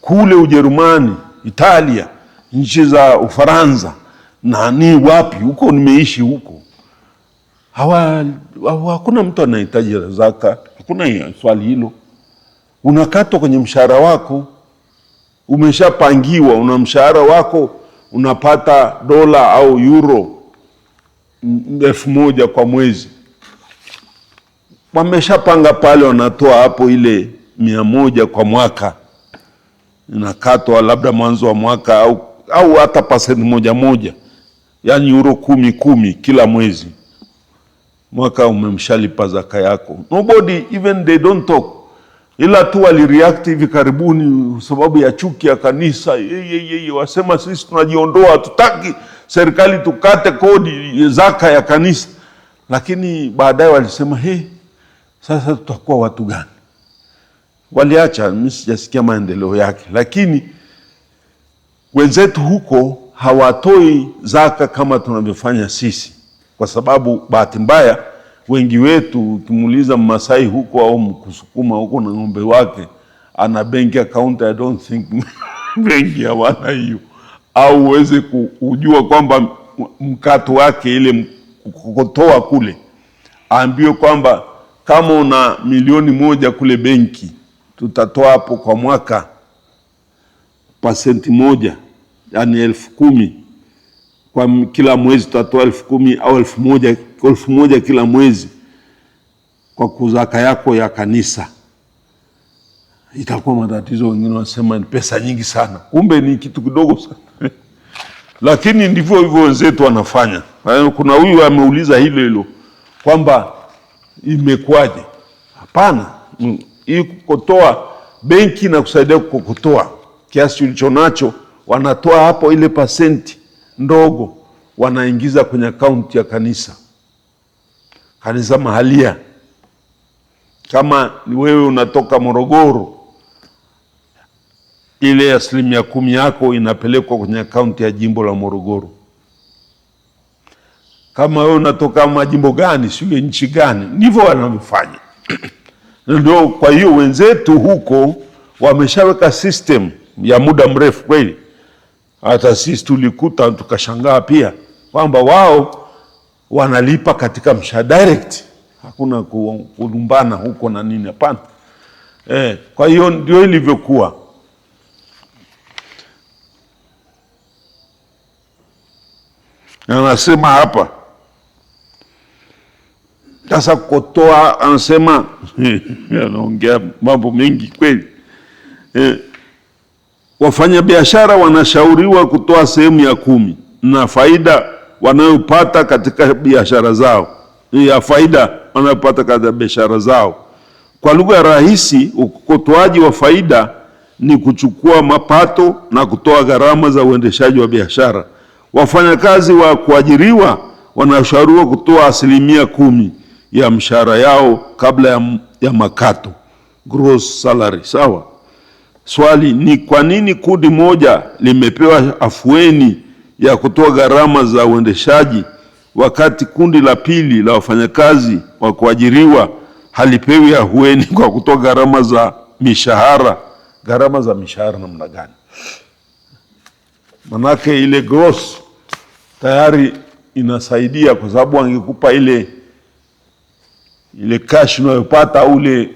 kule Ujerumani, Italia, nchi za Ufaransa na ni wapi huko, nimeishi huko, hakuna mtu anahitaji zaka, hakuna swali hilo. Unakatwa kwenye mshahara wako, umeshapangiwa, una mshahara wako unapata dola au euro 1,000 kwa mwezi, wameshapanga pale, wanatoa hapo ile 100 kwa mwaka, inakatwa labda mwanzo wa mwaka au hata % 1, yani euro 10 kila mwezi. Mwaka umemshalipa zaka yako. Nobody, even they don't talk. Ila tu walireact hivi karibuni sababu ya chuki ya kanisa. Wasema sisi tunajiondoa, hatutaki serikali tukate kodi zaka ya kanisa. Lakini baadaye walisema sasa tutakuwa watu gani? Waliacha, mimi sijasikia maendeleo yake. Lakini wenzetu huko hawatoi zaka kama tunavyofanya sisi, kwa sababu bahati mbaya wengi wetu, ukimuuliza Mmasai huko au Mkusukuma huko na ng'ombe wake, ana bank account, I don't think wengi hawana hiyo, au uweze kujua kwamba mkato wake ile kutoa kule, aambiwe kwamba kama una 1,000,000 kule benki, tutatoa hapo kwa mwaka % 1, yani 10,000 kwa kila mwezi, tutatoa 10,000 au 1,000 kila mwezi kwa kuzaka yako ya kanisa. Itakuwa matatizo. Wengine wanasema ni pesa nyingi sana, kumbe ni kitu kidogo sana. Lakini ndivyo hivyo wenzetu wanafanya. Kuna huyu ameuliza hilo kwamba imekwaje? Hapana, hii kukotoa benki na kusaidia kukotoa kiasi ulichonacho, wanatoa hapo ile % ndogo, wanaingiza kwenye akaunti ya kanisa mahalia. Kama wewe unatoka Morogoro, ile 10% yako inapelekwa kwenye akaunti ya jimbo la Morogoro. Kama wewe unatoka majimbo gani, sio nchi gani, ndivyo wanavyofanya. Ndio, kwa hiyo wenzetu huko wameshaweka system ya muda mrefu kweli. Hata sisi tulikuta tukashangaa pia kwamba wao wanalipa katika mshahara direct, hakuna kulumbana huko na nini, hapana. Kwa hiyo ndio ilivyokuwa. Anasema hapa sasa kutoa, anasema anaongea mambo mengi kweli. Wafanya biashara wanashauriwa kutoa sehemu ya 10 na faida wanayopata katika biashara zao, ya faida wanayopata katika biashara zao. Kwa lugha rahisi, ukotoaji wa faida ni kuchukua mapato na kutoa gharama za uendeshaji wa biashara. Wafanyakazi wa kuajiriwa wanashauriwa kutoa 10% ya mshahara yao kabla ya makato, gross salary. Sawa. Swali ni kwa nini kundi moja limepewa afueni ya kutoa gharama za uendeshaji wakati kundi la pili la wafanyakazi wa kuajiriwa halipewi afueni kwa kutoa gharama za mishahara? Gharama za mishahara namna gani? Manake ile gross tayari inasaidia, kwa sababu angekupa ile cash unayopata ule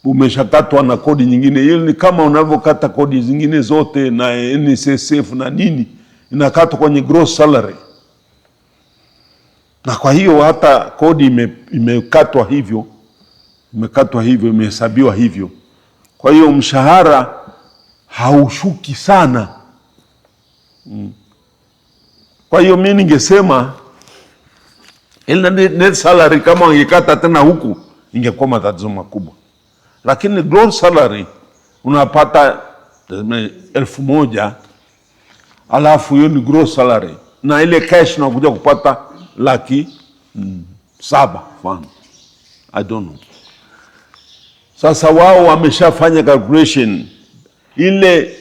umeshakatwa na kodi nyingine. Ile ni kama unavyokata kodi zingine zote na NSSF na nini, inakatwa kwenye gross salary. Na kwa hiyo hata kodi imekatwa hivyo, imehesabiwa hivyo. Kwa hiyo mshahara haushuki sana. Kwa hiyo mimi ningesema ile net salary kama ungekata tena huku ingekuwa matatizo makubwa. Lakini gross salary unapata 1,000, alafu hiyo ni gross salary, na ile cash unakuja kupata 700,000 fund. I don't know. Sasa wao wameshafanya calculation, ile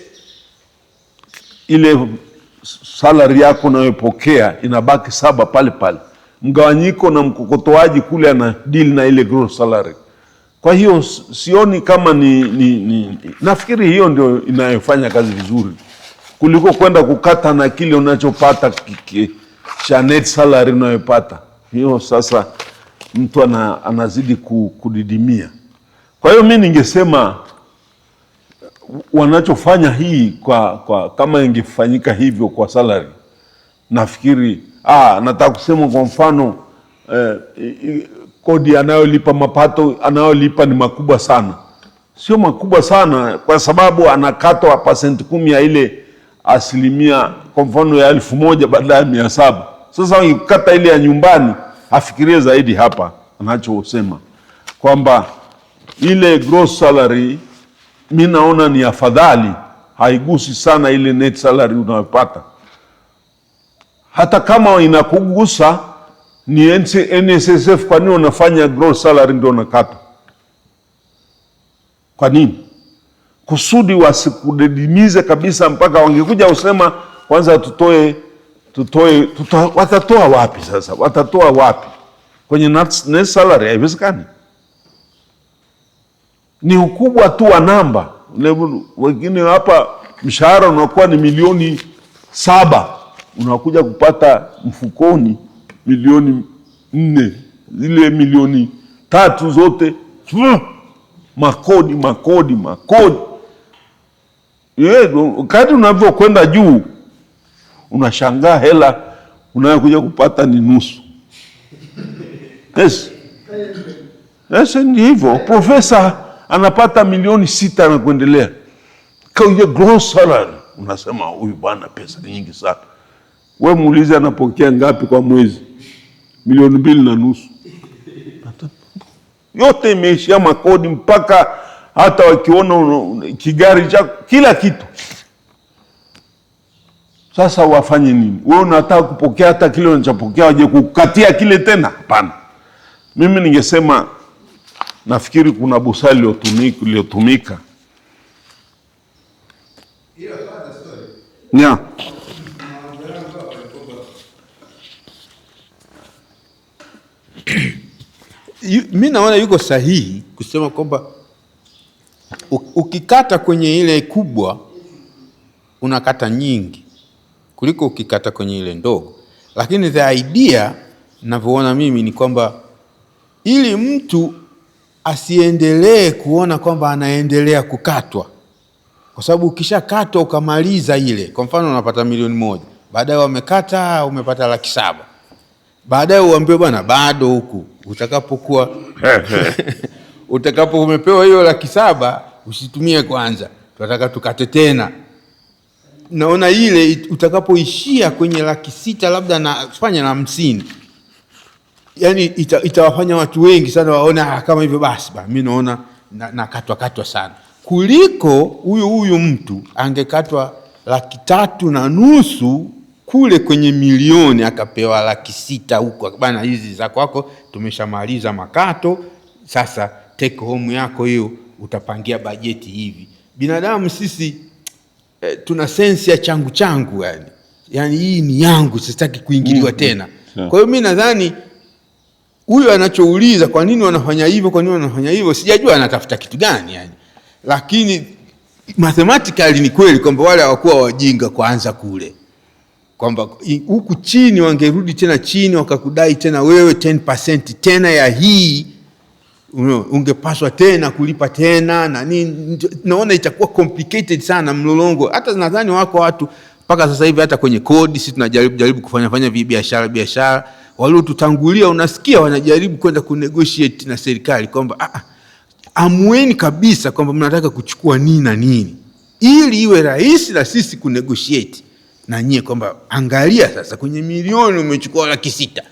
salary yako unayopokea inabaki 7 pale pale. Mgawanyiko na mkokotoaji kule ana deal na ile gross salary. Kwa hiyo sioni kama nafikiri hiyo ndio inayofanya kazi vizuri kuliko kwenda kukata na kile unachopata cha net salary unayopata. Hiyo sasa mtu anazidi kudidimia. Kwa hiyo mimi ningesema wanachofanya hii kwa kama ingefanyika hivyo kwa salary, nafikiri nataka kusema kwa mfano kodi anayolipa, mapato anayolipa ni makubwa sana. Sio makubwa sana kwa sababu anakatwa percent 10 ya ile asilimia, kwa mfano ya 1,000 badala ya 700. Sasa ukikata ile ya nyumbani, afikirie zaidi hapa anachosema kwamba ile gross salary mimi naona ni afadhali, haigusi sana ile net salary unayopata. Hata kama inakugusa ni NSSF, kwa nini unafanya gross salary ndio unakata? Kwa nini? Kusudi wasikudidimize kabisa mpaka wangekuja usema kwanza tutoe watatoa wapi sasa? Watatoa wapi? Kwenye net salary haiwezekani. Ni ukubwa tu wa namba. Wengine hapa mshahara unakuwa ni milioni 7, unakuja kupata mfukoni milioni 4, zile milioni 3 zote makodi. Wakati unavyokwenda juu unashangaa hela unayokuja kupata ni nusu. Yes, ni hivyo. Profesa anapata milioni 6 na kuendelea. Kwa hiyo gross salary unasema huyu bwana pesa nyingi sana. Wewe muulize anapokea ngapi kwa mwezi? Milioni 2.5. Yote imeishia makodi, mpaka hata wakiona kigari cha kila kitu. Sasa wafanye nini? Wewe unataka kupokea hata kile unachopokea waje kukatia kile tena? Hapana. Mimi ningesema nafikiri kuna busara iliyotumika. Yeah. Mimi naona yuko sahihi kusema kwamba ukikata kwenye ile kubwa unakata nyingi kuliko ukikata kwenye ile ndogo. Lakini the idea ninavyoona mimi ni kwamba ili mtu asiendelee kuona kwamba anaendelea kukatwa, kwa sababu ukishakatwa ukamaliza ile, kwa mfano unapata milioni 1, baadaye wamekata umepata 700,000, baadaye uambiwe bwana bado huku utakapokuwa umepewa hiyo 700,000 usitumie kwanza, tunataka tukate tena. Naona ile utakapoishia kwenye 600,000 labda na fanya na 50, yani itawafanya watu wengi sana waone kama hivyo basi mimi naona nakatwa sana, kuliko huyu mtu angekatwa 3.5 kule kwenye milioni akapewa 600,000 huko, bana, hizi za kwako tumeshamaliza makato, sasa take home yako hiyo utapangia bajeti hivi. Binadamu sisi tuna sense ya changu yani hii ni yangu, sitaki kuingiliwa tena. Kwa hiyo mimi nadhani huyo anachouliza kwa nini wanafanya hivyo, sijajua anatafuta kitu gani yani, lakini mathematically ni kweli kwamba wale hawakuwa wajinga kwanza kule, kwamba huku chini wangerudi tena chini wakakudai tena wewe 10% tena ya hii, ungepaswa tena kulipa tena na nini. Naona itakuwa complicated sana mlolongo. Hata nadhani wako watu mpaka sasa hivi hata kwenye kodi sisi tunajaribu kufanya biashara waliotutangulia, unasikia wanajaribu kwenda kunegotiate na serikali kwamba amueni kabisa kwamba mnataka kuchukua nini na nini, ili iwe rahisi na sisi kunegotiate na nyie kwamba angalia sasa kwenye milioni umechukua 600,000,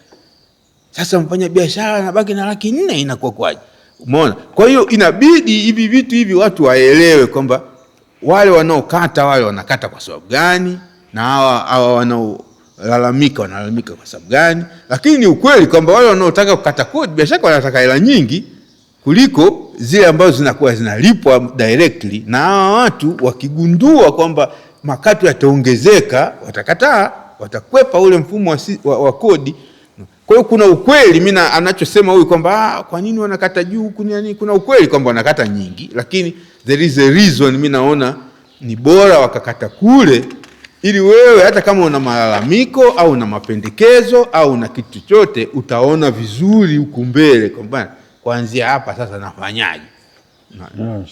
sasa mfanya biashara anabaki na 400,000, inakuwa kwaje? Umeona? Kwa hiyo inabidi hivi vitu hivi watu waelewe kwamba wale wanaokata wale wanakata kwa sababu gani, na hawa wanaolalamika kwa sababu gani. Lakini ni ukweli kwamba wale wanaotaka kukata kodi biashara wanataka hela nyingi kuliko zile ambazo zinakuwa zinalipwa directly, na hawa watu wakigundua kwamba makato yataongezeka watakataa, watakwepa ule mfumo wa kodi. Kwa hiyo kuna ukweli mimi anachosema huyu kwamba kwa nini wanakata juu, kuna ukweli kwamba wanakata nyingi, lakini there is a reason. Mimi naona ni bora wakakata kule, ili wewe hata kama una malalamiko au una mapendekezo au una kitu chochote utaona vizuri huku mbele kwamba kuanzia hapa sasa nafanyaje.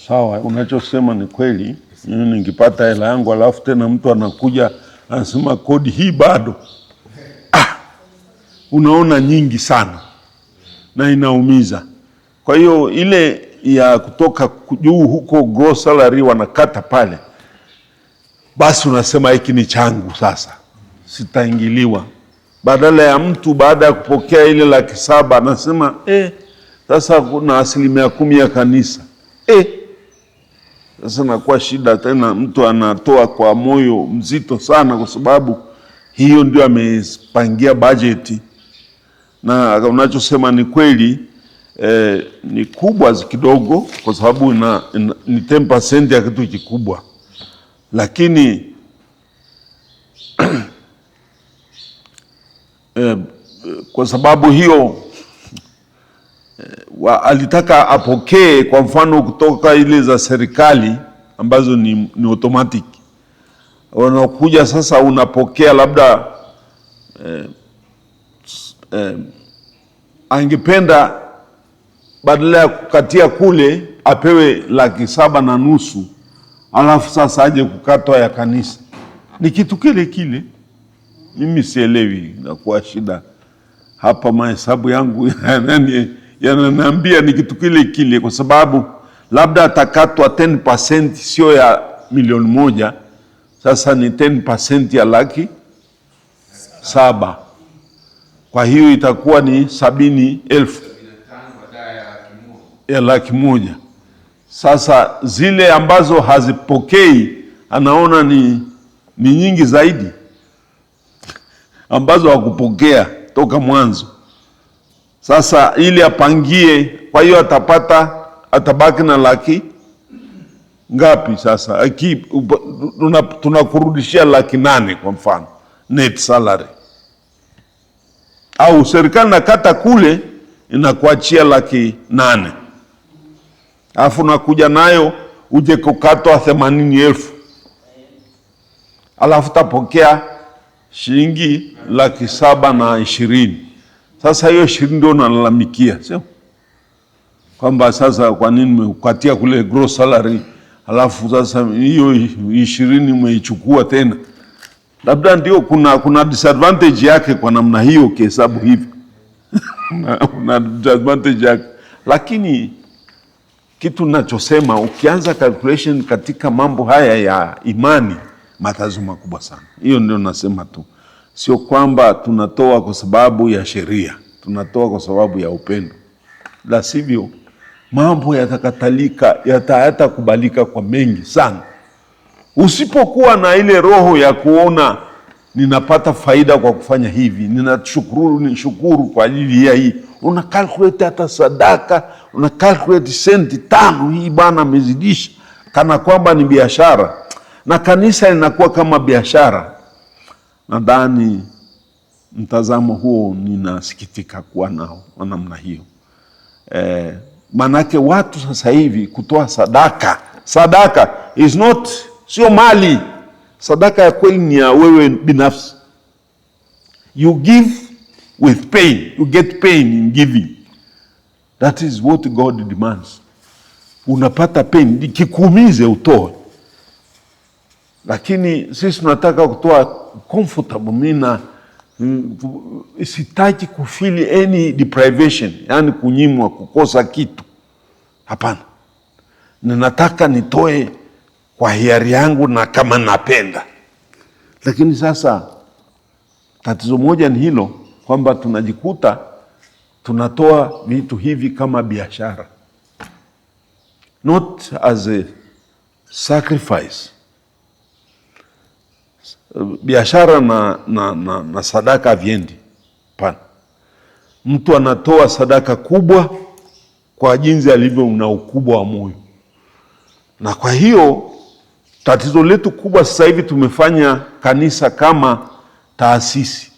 Sawa, unachosema ni kweli. Mimi ningepata hela yangu alafu tena mtu anakuja anasema kodi hii bado, unaona nyingi sana na inaumiza. Kwa hiyo ile ya kutoka juu huko gross salary wanakata pale, basi unasema hiki ni changu sasa, sitaingiliwa. Badala ya mtu baada ya kupokea ile 700,000 anasema sasa kuna 10% ya kanisa. Sasa nakuwa shida tena, mtu anatoa kwa moyo mzito sana, kwa sababu hiyo ndio amepangia bajeti. Na unachosema ni kweli, ni kubwa kidogo kwa sababu ni 10% ya kitu kikubwa, lakini kwa sababu hiyo alitaka apokee kwa mfano kutoka ile za serikali ambazo ni automatic. Wanakuja sasa unapokea labda angependa badala ya kukatia kule apewe 750,000, alafu sasa aje kukatwa ya kanisa. Ni kitu kile. Mimi sielewi, inakuwa shida hapa. Mahesabu yangu yananiambia ni kitu kile, kwa sababu labda atakatwa 10% sio ya 1,000,000, sasa ni 10% ya 700,000. Kwa hiyo itakuwa ni 70,000 ya 100,000. Sasa zile ambazo hazipokei anaona ni nyingi zaidi ambazo hakupokea toka mwanzo. Sasa ili apangie, kwa hiyo atabaki na ngapi sasa? Tunakurudishia 800,000 kwa mfano net salary, au serikali nakata kule inakuachia 800,000, alafu nakuja nayo uje kukatwa 80,000, alafu tapokea shilingi 720,000. Sasa hiyo 20 ndio unalalamikia, sio kwamba sasa kwa nini umekukatia kule gross salary, alafu sasa hiyo 20 umeichukua tena. Labda ndio kuna disadvantage yake kwa namna hiyo kihesabu hivi. Kuna disadvantage yake, lakini kitu ninachosema ukianza calculation katika mambo haya ya imani, matazo makubwa sana. Hiyo ndio nasema tu. Sio kwamba tunatoa kwa sababu ya sheria, tunatoa kwa sababu ya upendo. La sivyo mambo yatakatalika, yatakubalika kwa mengi sana. Usipokuwa na ile roho ya kuona ninapata faida kwa kufanya hivi, nishukuru kwa ajili ya hii. Una calculate hata sadaka, una calculate senti 5, hii bwana amezidisha, kana kwamba ni biashara, na kanisa linakuwa kama biashara. Nadhani mtazamo huo ninasikitika kuwa nao wa namna hiyo. Manake watu sasa hivi kutoa sadaka is not, sio mali. Sadaka ya kweli ni ya wewe binafsi. You give with pain, you get pain in giving. That is what God demands. Unapata pain, kikuumize utoe. Lakini sisi tunataka kutoa comfortable. Mina sitaki kufeel any deprivation, yani kunyimwa, kukosa kitu. Hapana. Ninataka nitoe kwa hiari yangu na kama napenda. Lakini sasa tatizo moja ni hilo, kwamba tunajikuta tunatoa vitu hivi kama biashara, not as a sacrifice. Biashara na sadaka viendi. Pana. Mtu anatoa sadaka kubwa kwa jinsi alivyo na ukubwa wa moyo. Na kwa hiyo tatizo letu kubwa sasa hivi tumefanya kanisa kama taasisi.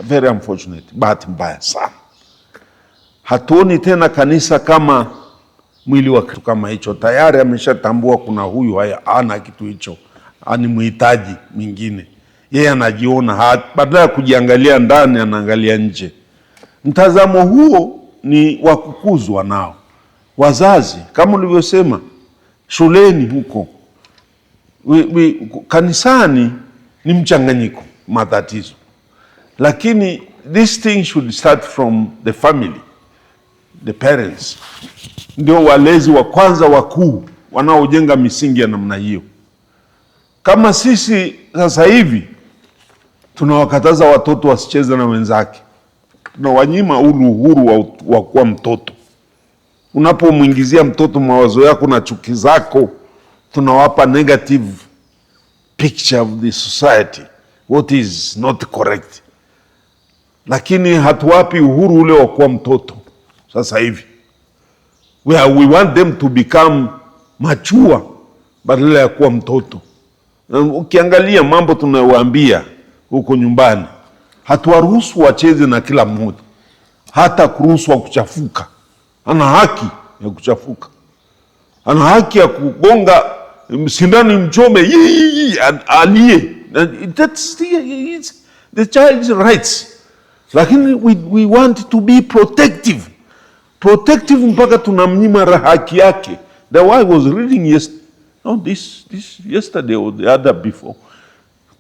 Very unfortunate, bahati mbaya sana. Hatuoni tena kanisa kama mwili wa kitu kama hicho. Tayari ameshatambua kuna huyu hana kitu hicho, ani muhitaji mwingine. Yeye anajiona, badala ya kujiangalia ndani anaangalia nje. Mtazamo huo ni wa kukuzwa nao wazazi, kama ulivyosema, shuleni huko. Kanisani ni mchanganyiko, matatizo. Lakini this thing should start from the family, the parents. Ndio walezi wa kwanza wakuu wanaojenga misingi ya namna hiyo. Kama sisi sasa hivi tunawakataza watoto wasicheze na wenzake, tunawanyima uhuru wa kuwa mtoto. Unapomwingizia mtoto mawazo yako na chuki zako, tunawapa negative picture of the society, what is not correct. Lakini hatuwapi uhuru ule wa kuwa mtoto sasa hivi. We want them to become mature badala ya kuwa mtoto. Ukiangalia mambo tunayowaambia huko nyumbani, hatuwaruhusu wacheze na kila mmoja, hata kuruhusu kuchafuka. Ana haki ya kuchafuka, ana haki ya kugonga sindani mchome alie. That's the child's rights. Lakini we want to be protective mpaka tunamnyima haki yake. The I was reading yesterday or the other before,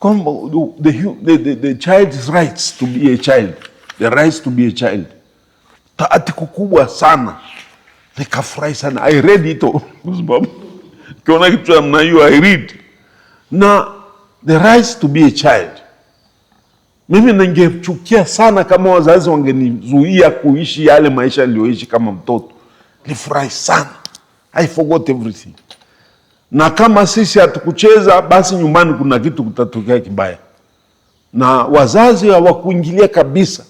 the child's rights to be a child, the rights to be a child. Taatiko kubwa sana, nikafurahi sana. I read it all. Kiona kitu ya mna hiyo, I read. Na the rights to be a child. Mimi ningechukia sana kama wazazi wangenizuia kuishi yale maisha niliyoishi kama mtoto. Nilifurahi sana. I forgot everything. Na kama sisi hatukucheza, basi nyumbani kuna kitu kutatokea kibaya. Na wazazi hawakuingilia kabisa.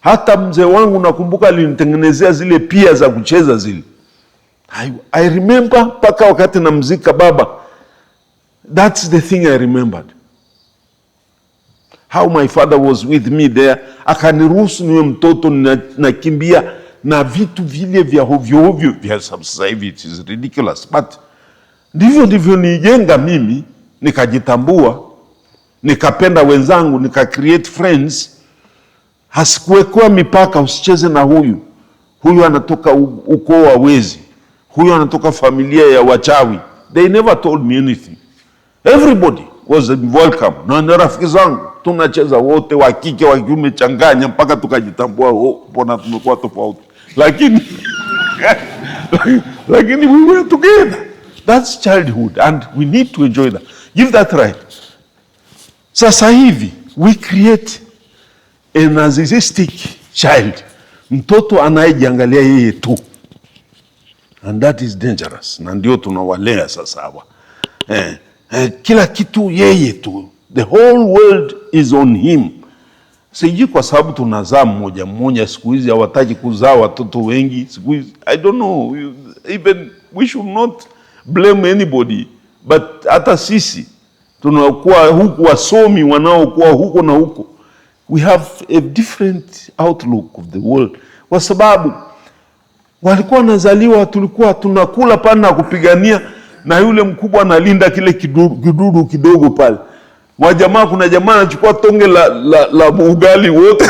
Hata mzee wangu nakumbuka alinitengenezea zile pia za kucheza zile. I remember mpaka wakati namzika baba. That's the thing I remembered. How my father was with me there. Akaniruhusu niwe mtoto nakimbia na vitu vile vya hovyo vya sasa hivi. It is ridiculous. But ndivyo nijenga mimi, nikajitambua, nikapenda wenzangu, nika create friends. Hasikuwekwa mipaka, usicheze na huyu. Huyu anatoka ukoo wa wezi. Huyu anatoka familia ya wachawi. They never told me anything. Everybody was welcome. Na rafiki zangu tunacheza wote, wa kike wa kiume changanya mpaka tukajitambua, mbona tumekuwa tofauti. Lakini we were together. That's childhood and we need to enjoy that. Give that right. Sasa hivi we create a narcissistic child. Mtoto anayejiangalia yeye tu. And that is dangerous. Na ndio tunawalea sasa hawa. Kila kitu yeye tu. The whole world is on him. Siji kwa sababu tunazaa mmoja mmoja, siku hizi hawataki kuzaa watoto wengi siku hizi. I don't know, even we should not blame anybody, but hata sisi tunakuwa huku, wasomi wanaokuwa huko na huko, we have a different outlook of the world, kwa sababu walikuwa nazaliwa, tulikuwa tunakula pana kupigania, na yule mkubwa analinda kile kidudu kidogo pale. Wajamaa, kuna jamaa anachukua tonge la ugali wote.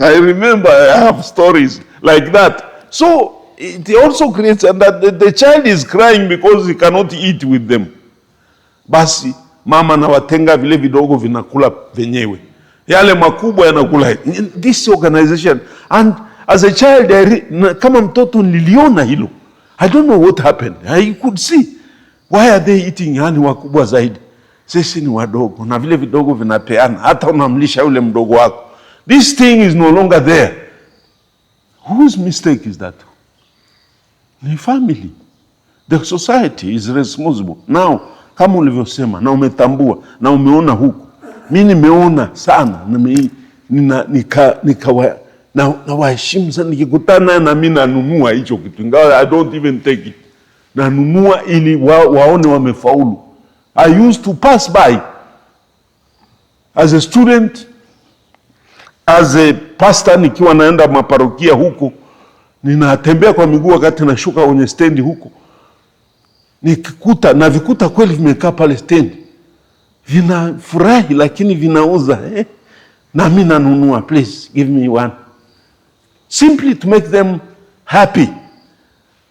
I remember, I have stories like that. So it also creates, and that the child is crying because he cannot eat with them. Basi mama na watenga vile vidogo vinakula venyewe, yale makubwa yanakula. This organization, and as a child, kama mtoto niliona hilo. I don't know what happened. I could see, why are they eating yani wakubwa zaidi? Sisi ni wadogo, na vile vidogo vinapeana, hata unamlisha yule mdogo wako. This thing is no longer there. Whose mistake is that? Ni family. The society is responsible. Now, kama ulivyosema, na umetambua, na umeona huku. Mimi nimeona sana, na waheshimu sana, nikikutana na mimi nanunua hicho kitu. Ingawa I don't even take it. Nanunua ili waone wamefaulu. I used to pass by as a student, as a pastor, nikiwa naenda maparokia huko, ninatembea kwa miguu wakati nashuka kwenye stendi huko, nikikuta na vikuta kweli vimekaa pale stendi, vinafurahi lakini vinauza, na mimi nanunua, please give me one, simply to make them happy,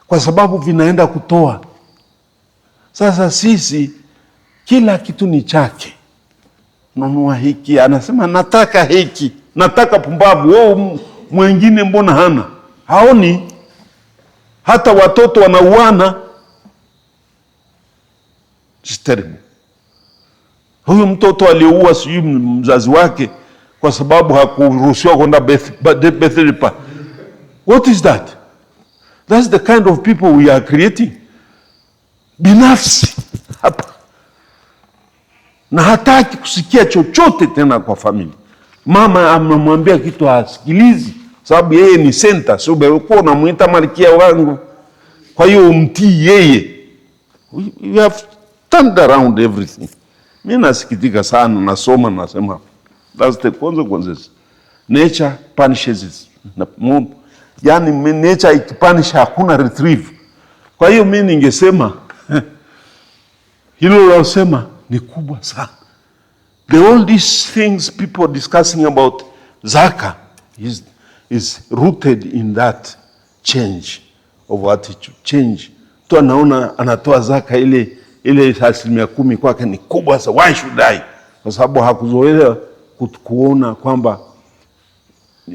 kwa sababu vinaenda kutoa. Sasa sisi kila kitu ni chake. Nunua hiki, anasema nataka hiki, nataka pumbavu. Wao mwingine mbona hana? Haoni. Hata watoto wanauana. It's terrible. Huyu mtoto aliyeua sijui mzazi wake kwa sababu hakuruhusiwa kwenda birthday party. What is that? That's the kind of people we are creating. Binafsi hapa. Na hataki kusikia chochote tena kwa familia. Mama amemwambia kitu hasikilizi, sababu yeye ni center, sio bado unamuita malkia wangu. Kwa hiyo umtii yeye. We have turned around everything. Mimi nasikitika sana, nasoma nasema that's the consequences. Nature punishes it. Yani nature ikipunish hakuna retrieve. Kwa hiyo mimi ningesema hilo losema ni kubwa sana. All these things people discussing about zaka is rooted in that change of attitude. Change. Tu anaona anatoa zaka ile 10% kwake ni kubwa sana. Why should I? Kwa sababu hakuzoea kuona kwamba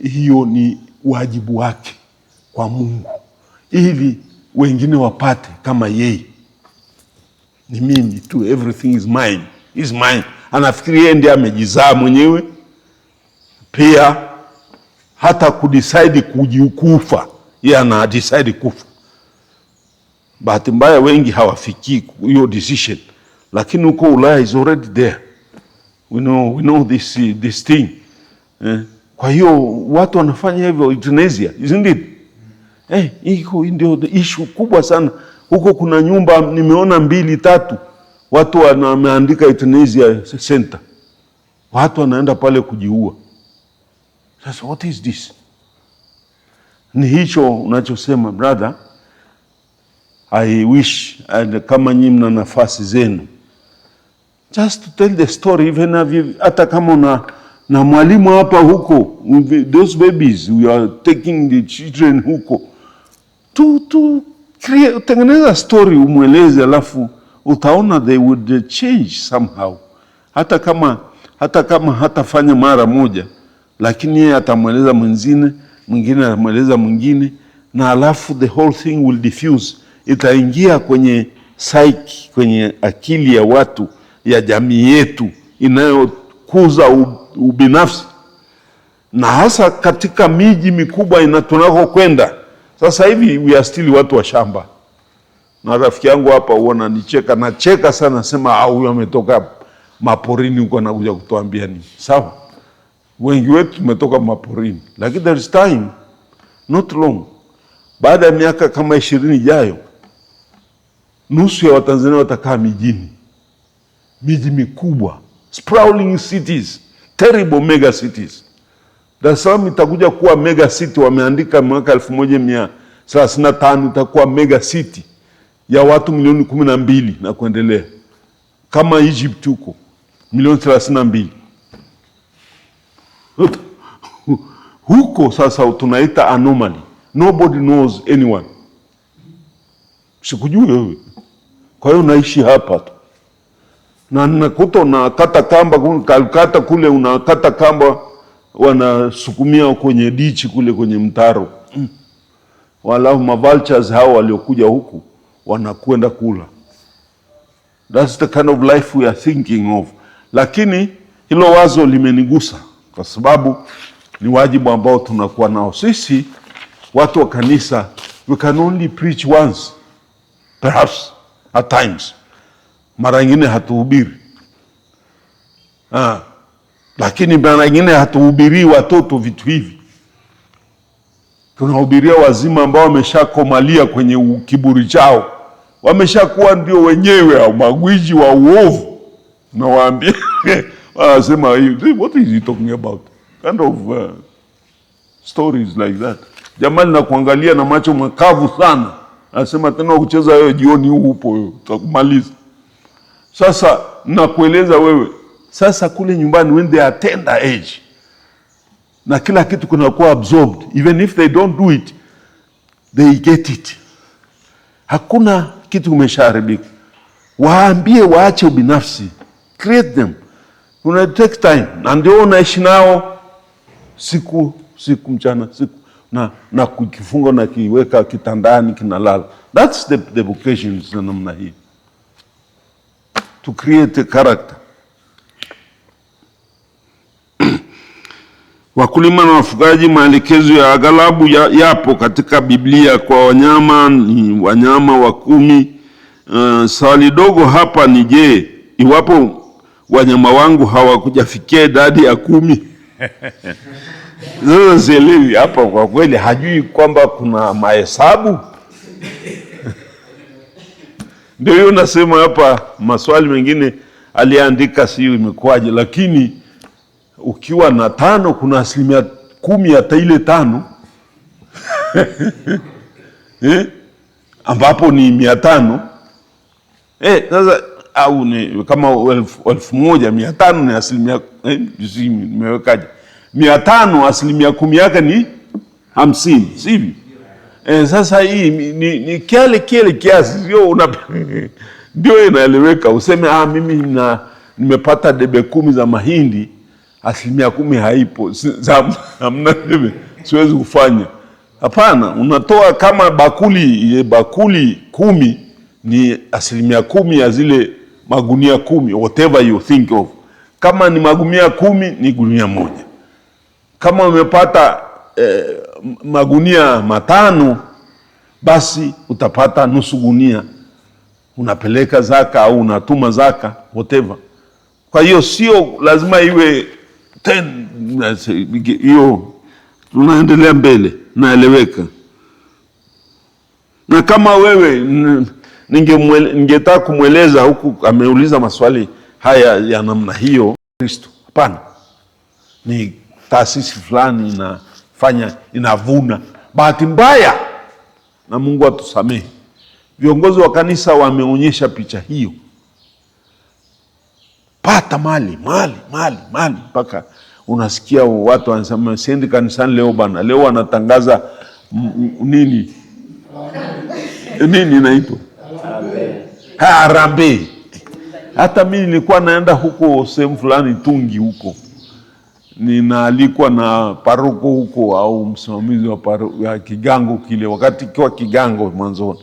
hiyo ni wajibu wake kwa Mungu, ili wengine wapate kama yeye. Ni mimi tu, everything is mine, is mine. Anafikiri yeye ndiye amejizaa mwenyewe. Pia hata kudecide kujikufa, yeye ana decide kufa. Bahati mbaya wengi hawafiki hiyo decision, lakini uko Ulaya is already there. We know this thing. Kwa hiyo watu wanafanya hivyo euthanasia, isn't it? Iko ndio issue kubwa sana. Huko kuna nyumba nimeona 2-3 watu wameandika euthanasia center. Watu wanaenda pale kujiua. Sasa what is this? Ni hicho unachosema brother. I wish kama nyinyi mna nafasi zenu, just to tell the story, even hata kama na mwalimu hapa huko, those babies we are taking the children huko to create, tengeneza story umweleze, alafu utaona they would change somehow. Hata kama hatafanya mara moja, lakini yeye atamweleza mwingine atamweleza mwingine, na alafu the whole thing will diffuse. Itaingia kwenye psyche, kwenye akili ya watu, ya jamii yetu, inayokuza ubinafsi. Na hasa katika miji mikubwa tunako kwenda. Sasa hivi we are still watu wa shamba. Na rafiki yangu hapa nacheka sana, sema huyu ametoka maporini huko anakuja kutuambia nini. Sawa, wengi wetu tumetoka maporini, lakini there is time, not long, baada ya miaka kama 20 ijayo, nusu ya Watanzania watakaa mijini, miji mikubwa, sprawling cities, terrible mega cities. Dar es Salaam itakuja kuwa mega city, wameandika mwaka 1135 itakuwa mega city ya watu milioni 12 na kuendelea, kama Egypt huko milioni 32. Huko sasa tunaita anomaly, nobody knows anyone. Sikujui wewe, kwa hiyo naishi hapa tu, na nakuta unakata kamba Calcutta kule, unakata kamba wanasukumia kwenye dichi kule kwenye mtaro. Wala vultures hao waliokuja huku wanakwenda kula. That's the kind of life we are thinking of. Lakini hilo wazo limenigusa kwa sababu ni wajibu ambao tunakuwa nao sisi watu wa kanisa. We can only preach once, perhaps at times. Mara nyingine hatuhubiri. Lakini mara nyingine hatuhubiri watoto vitu hivi. Tunahubiria wazima ambao wameshakomalia kwenye kiburi chao, wameshakuwa ndio wenyewe au magwiji wa uovu. Na waambie wanasema, what is he talking about? Kind of stories like that. Jamani na kuangalia na macho makavu sana. Anasema tena kucheza wewe jioni huu upo wewe, tutakumaliza. Sasa nakueleza wewe, sasa kule nyumbani when they are tender age, na kila kitu kunakuwa absorbed, even if they don't do it, they get it. Hakuna kitu kimeshaharibika. Waambie waache ubinafsi, create them. Una take time, na ndio unaishi nao siku mchana, siku na kukifunga na kiweka kitandani kinalala. That's the vocation za namna hii, to create a character. Wakulima na wafugaji, maelekezo ya aghalabu yapo katika Biblia kwa wanyama, ni wanyama wa 10. Swali dogo hapa ni je, iwapo wanyama wangu hawakujafikia idadi ya 10? Sasa sielewi hapa kwa kweli, hajui kwamba kuna mahesabu. Ndio hiyo nasema hapa, maswali mengine aliandika sio imekwaje, lakini ukiwa na 5 kuna 10% hata ile 5 ambapo ni 500. Sasa au ni kama 1,500 ni nimewekaje 500, 10% yake ni 50, sivyo? Sasa hii ni kile kiasi, sio ndio inaeleweka. Useme mimi nimepata debe 10 za mahindi, 10% haipo, hamna debe, siwezi kufanya. Hapana, unatoa kama bakuli 10 ni 10% ya zile magunia 10, whatever you think of. Kama ni magunia 10 ni gunia 1. Kama umepata magunia 5, basi utapata nusu gunia, unapeleka zaka au unatuma zaka, whatever. Kwa hiyo sio lazima iwe 10, hiyo tunaendelea mbele, naeleweka. Na kama wewe ningetaka kumweleza huku, ameuliza maswali haya ya namna hiyo, Kristo, hapana, ni taasisi fulani inavuna. Bahati mbaya, na Mungu atusamehe, viongozi wa kanisa wameonyesha picha hiyo. Pata mali mpaka unasikia watu wanasema siendi kanisani leo bana, leo wanatangaza nini inaitwa harambee. Hata mimi nilikuwa naenda huko sehemu fulani Tungi huko, ninaalikwa na paroko huko au msimamizi wa kigango kile, wakati kiwa kigango mwanzo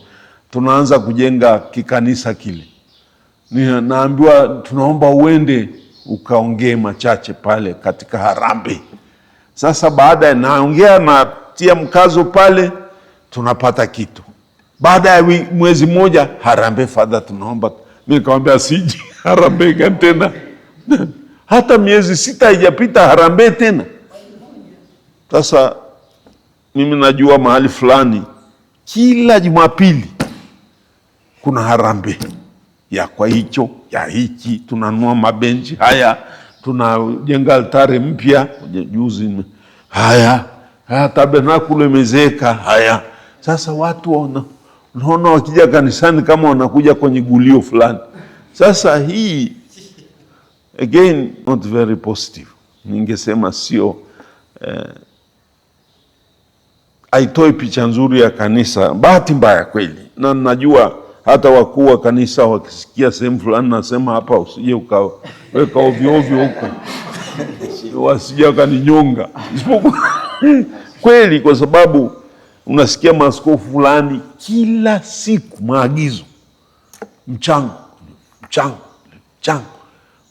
tunaanza kujenga kikanisa kile. Naambiwa tunaomba uende ukaongee machache pale katika harambee. Sasa baada ya naongea na tia mkazo pale, tunapata kitu. Baada ya mwezi mmoja, harambee, father tunaomba. Mimi nikamwambia siji harambee tena. Hata miezi 6 haijapita harambee tena. Sasa mimi najua mahali fulani kila Jumapili kuna harambee ya kwa hicho ya hiki, tunanunua mabenchi haya, tunajenga altare mpya juzi, haya tabernakulo imezeeka, haya. Sasa watu unaona wakija kanisani kama wanakuja kwenye gulio fulani. Sasa hii again not very positive, ningesema sio haitoi picha nzuri ya kanisa. Bahati mbaya kweli, na najua hata wakuu wa kanisa wakisikia sehemu fulani nasema hapa usije ukaweka ovyo ovyo huko, wasije wakaninyonga. Kweli, kwa sababu unasikia maaskofu fulani kila siku maagizo, mchango.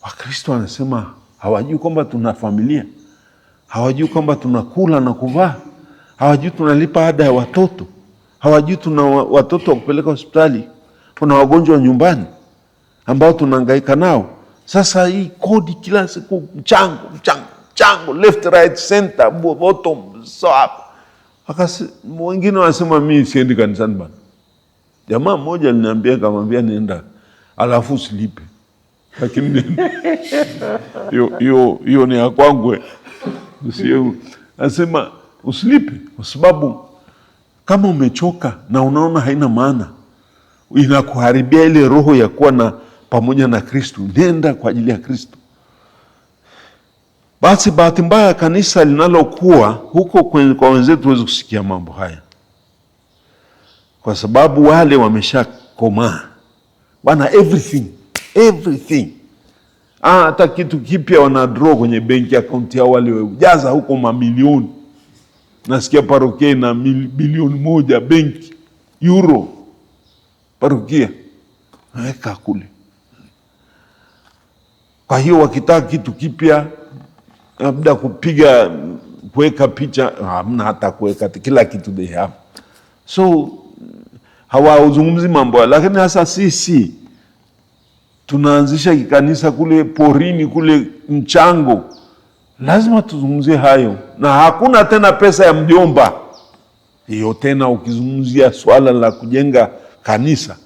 Wakristo wanasema hawajui kwamba tuna familia, hawajui kwamba tunakula na kuvaa, hawajui tunalipa ada ya watoto, hawajui tuna watoto wa kupeleka hospitali, kuna wagonjwa nyumbani ambao tunahangaika nao. Sasa hii kodi kila siku, mchango left right center bottom, so up. Wengine wanasema mimi siendi kanisani bana. Jamaa mmoja aliniambia, akamwambia nenda alafu usilipe. Lakini hiyo ni ya kwangu. Nasema usilipe kwa sababu kama umechoka na unaona haina maana, inakuharibia ile roho ya kuwa na pamoja na Kristo. Nenda kwa ajili ya Kristo. Basi bahati mbaya kanisa linalokuwa huko kwa wenzetu huwezi kusikia mambo haya, kwa sababu wale wameshakomaa, wana everything. Hata kitu kipya wana draw kwenye benki account yao, wale ujaza huko mamilioni. Nasikia parokia na bilioni 1 benki euro, parokia weka kule. Kwa hiyo wakitaka kitu kipya, labda kuweka picha, hamna hata kuweka, kila kitu they have. So hawazungumzi mambo. Lakini sasa sisi tunaanzisha kanisa kule porini kule mchango, lazima tuzungumzie hayo. Na hakuna tena pesa ya mjomba hiyo tena. Ukizungumzia swala la kujenga kanisa,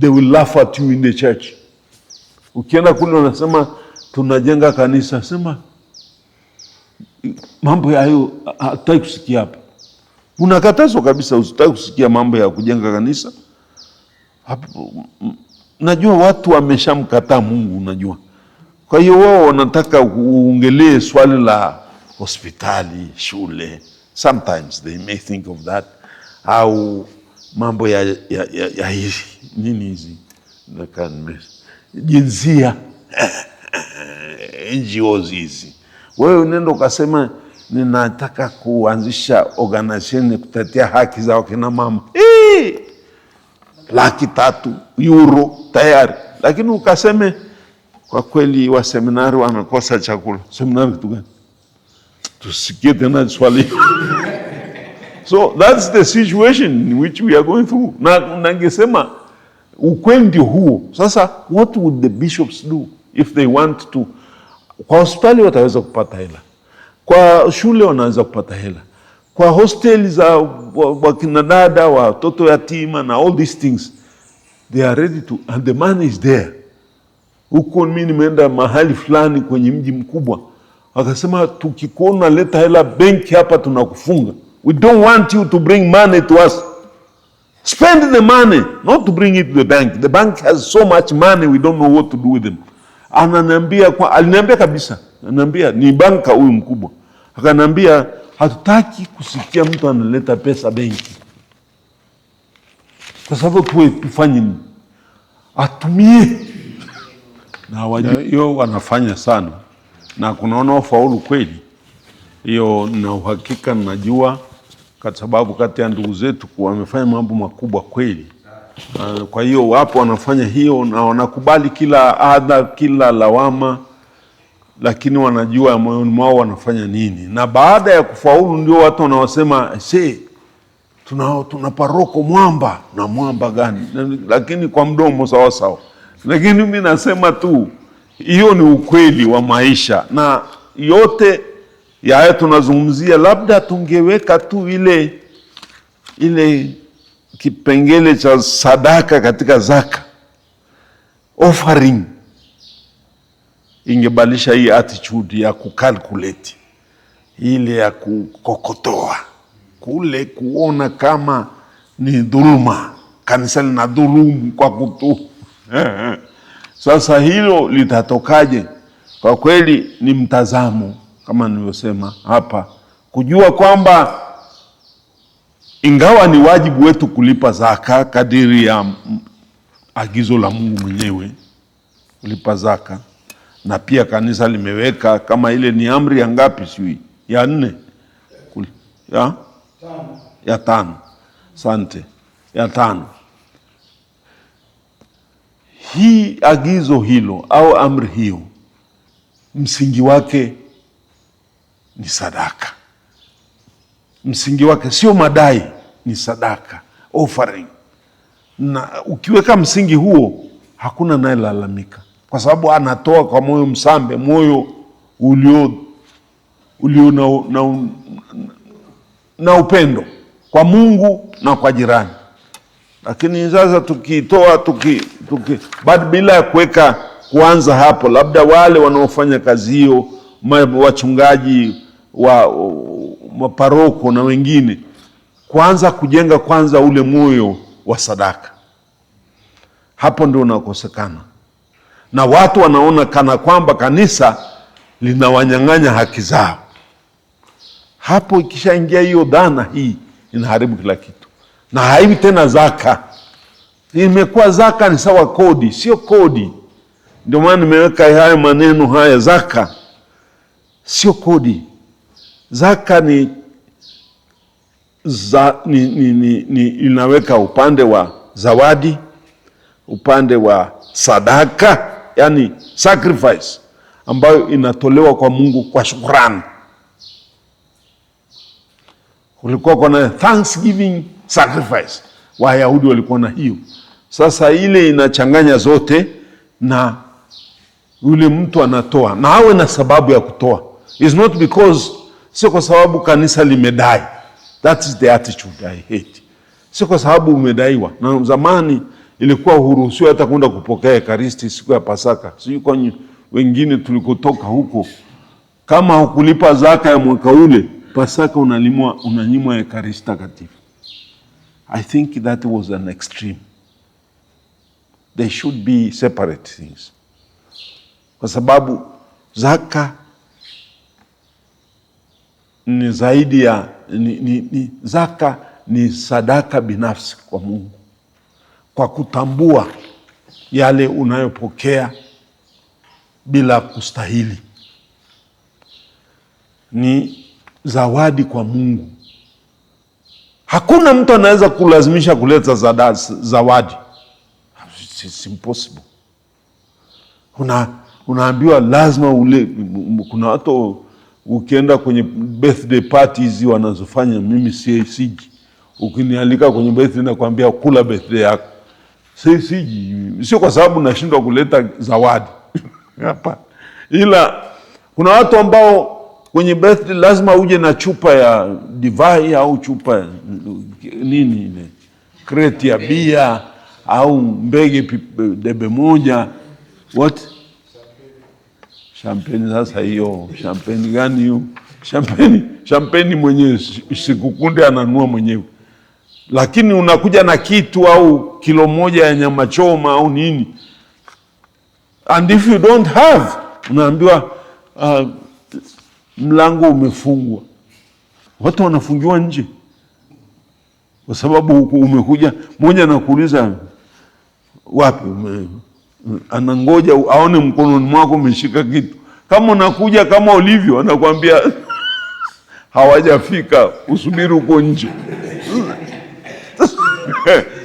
they will laugh at you in the church. Ukienda kule unasema tunajenga kanisa, sema mambo ya hayo hataki kusikia hapa. Unakatazwa kabisa, usitaki kusikia mambo ya kujenga kanisa. Najua watu wameshamkataa Mungu, unajua. Kwa hiyo wao wanataka uongelee swali la hospitali, shule. Sometimes they may think of that. Au mambo ya hizi nini hizi jinsia, NGOs hizi. Wewe unaenda ukasema ninataka kuanzisha organization kutetea haki za wakina mama, 300,000 euro tayari. Lakini ukaseme kwa kweli wa seminari wanakosa chakula. Seminari kitu gani? Tusikie tena swali. So that's the situation in which we are going through. Na ningesema ukweli ndio huo. Sasa what would the bishops do if they want to? Kwa hospitali wataweza kupata hela, kwa shule wanaweza kupata hela, kwa hosteli za wakina dada, watoto yatima na all these things, they are ready to, and the money is there. Huko mimi nimeenda mahali fulani kwenye mji mkubwa, wakasema tukikuona leta hela benki hapa tunakufunga. We don't want you to bring money to us. Spend the money, not to bring it to the bank. The bank has so much money, we don't know what to do with them. Aliniambia kabisa, ananiambia ni banka huyu mkubwa. Akaniambia hatutaki kusikia mtu analeta pesa benki. Kwa sababu tufanye nini? Atumie. Na hiyo wanafanya sana. Na kunaona ufaulu kweli. Hiyo na uhakika najua, kwa sababu kati ya ndugu zetu wamefanya mambo makubwa kweli. Kwa hiyo wapo wanafanya hiyo na wanakubali kila adha, kila lawama, lakini wanajua moyoni mwao wanafanya nini. Na baada ya kufaulu ndio watu wanaosema tuna paroko mwamba. Na mwamba gani? Lakini kwa mdomo sawa sawa. Lakini mimi nasema tu hiyo ni ukweli wa maisha, na yote ya haya tunazungumzia, labda tungeweka tu ile kipengele cha sadaka katika zaka, offering, ingebadilisha hii attitude ya kukalkulate, ile ya kukokotoa, kule kuona kama ni dhuluma, kanisa lina dhulumu kwa kutu. Sasa hilo litatokaje? Kwa kweli ni mtazamo, kama nilivyosema hapa, kujua kwamba ingawa ni wajibu wetu kulipa zaka kadiri ya agizo la Mungu mwenyewe kulipa zaka, na pia kanisa limeweka kama ile ni amri ya ngapi sijui, ya 4 ya 5, asante, ya 5. Hii agizo hilo au amri hiyo msingi wake ni sadaka. Msingi wake sio madai, ni sadaka, offering. Na ukiweka msingi huo, hakuna naye lalamika, kwa sababu anatoa kwa moyo msambe, moyo ulio na upendo kwa Mungu na kwa jirani. Lakini sasa tukitoa bado bila ya kuanza hapo, labda wale wanaofanya kazi hiyo, wachungaji wa maparoko na wengine, kwanza kujenga kwanza ule moyo wa sadaka, hapo ndio unakosekana, na watu wanaona kana kwamba kanisa linawanyang'anya haki zao. Hapo ikishaingia hiyo dhana, hii inaharibu kila kitu, na haiwi tena zaka. Imekuwa zaka ni sawa kodi, sio kodi. Ndio maana nimeweka haya maneno haya, zaka sio kodi. Zaka ni inaweka upande wa zawadi, upande wa sadaka, yani sacrifice, ambayo inatolewa kwa Mungu kwa shukrani. Kulikuwa kuna Thanksgiving sacrifice, Wayahudi walikuwa na hiyo. Sasa ile inachanganya zote, na yule mtu anatoa, na awe na sababu ya kutoa. It's not because, sio kwa sababu kanisa limedai. That is the attitude I hate. Sio kwa sababu umedaiwa. Na zamani ilikuwa huruhusiwa hata kwenda kupokea Ekaristi siku ya Pasaka. Sio kwa wengine tulikotoka huko, kama hukulipa zaka ya mwaka ule, Pasaka unanyimwa Ekaristi takatifu. I think that was an extreme. They should be separate things. Kwa sababu zaka ni zaidi ya zaka ni sadaka binafsi kwa Mungu, kwa kutambua yale unayopokea bila kustahili. Ni zawadi kwa Mungu. Hakuna mtu anaweza kulazimisha kuleta zawadi. It's impossible. Unaambiwa lazima ule. Kuna watu ukienda kwenye birthday parties wanazofanya, mimi siji. Ukinialika kwenye birthday na kuambia kula birthday yako, siji. Sio kwa sababu nashindwa kuleta zawadi. Hapa. Ila kuna watu ambao kwenye birthday lazima uje na chupa ya divai au chupa nini ile, kreti ya bia au mbege debe moja. What? Champagne. Sasa hiyo champagne gani hiyo? Champagne mwenyewe sikukunde ananua mwenyewe. Lakini unakuja na kitu au kilo moja ya nyama choma au nini, and if you don't have, unaambiwa mlango umefungwa. Watu wanafungiwa nje kwa sababu umekuja. Mmoja anakuuliza wapi, anangoja aone mkononi mwako umeshika kitu. Kama unakuja kama ulivyo, anakuambia hawajafika, usubiri uko nje.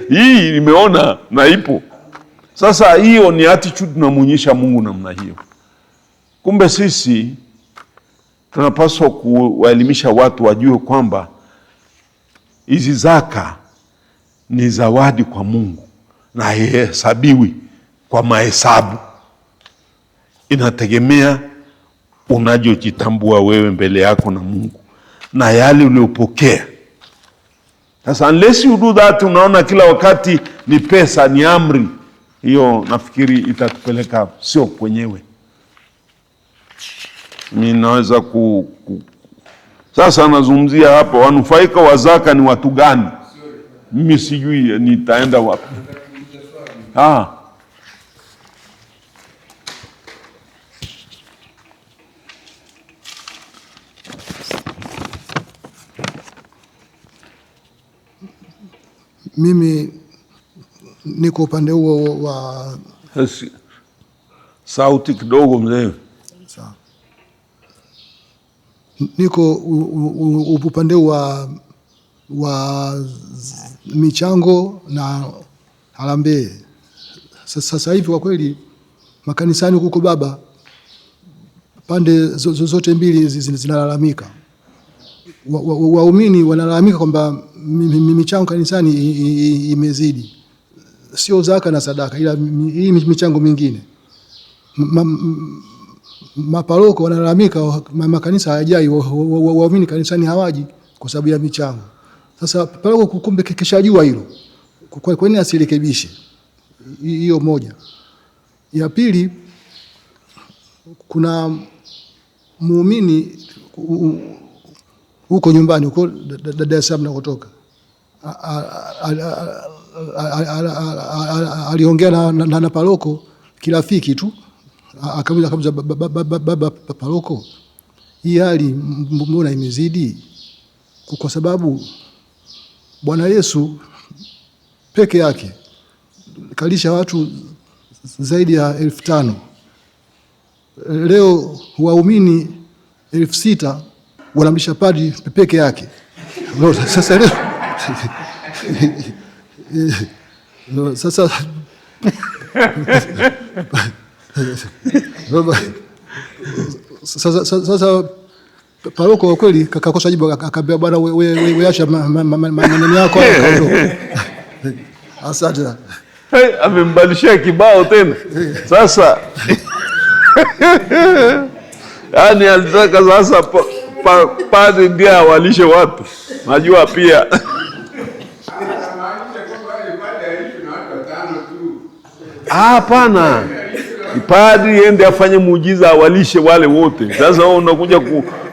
Hii nimeona na ipo. Sasa hiyo ni attitude tunamuonyesha Mungu namna hiyo. Kumbe sisi tunapaswa kuwaelimisha watu wajue kwamba hizi zaka ni zawadi kwa Mungu na haihesabiwi kwa mahesabu. Inategemea unajojitambua wewe mbele yako na Mungu na yale uliopokea. Sasa unless you do that, unaona kila wakati ni pesa, ni amri, hiyo nafikiri itatupeleka sio kwenyewe. Mimi naweza sasa nazungumzia hapa wanufaika wa zaka ni watu gani? Mimi sijui nitaenda wapi. Mimi niko upande huo wa sauti kidogo mzee. Sawa. Niko upande wa michango na harambee. Sasa hivi kwa kweli makanisani huko baba, pande zote mbili zinalalamika. Waumini wanalalamika kwamba michango kanisani imezidi, sio zaka na sadaka, ila hii michango mingine. Maparoko wanalalamika makanisa hayajai, waumini kanisani hawaji kwa sababu ya michango. Sasa paroko kumbe kishajua hilo, kwa nini asirekebishe? Hiyo moja. Ya pili, kuna muumini huko nyumbani huko Dar es Salaam nakotoka, aliongea na paroko kirafiki tu, akamuuliza baba paroko, hii hali mbona imezidi? Kwa sababu Bwana Yesu peke yake kalisha watu zaidi ya 5,000. Leo waumini 6,000 wanamlisha padri peke yake. Sasa leo sasa sasa paroko kweli kakosa jibu, akaambia bwana wewe acha maneno yako hapo. Asante. Amembadilishia kibao tena. Sasa yani alitaka sasa padri ndiye awalishe watu. Najua pia hapana, padri ende afanye muujiza awalishe wale wote. Sasa wewe unakuja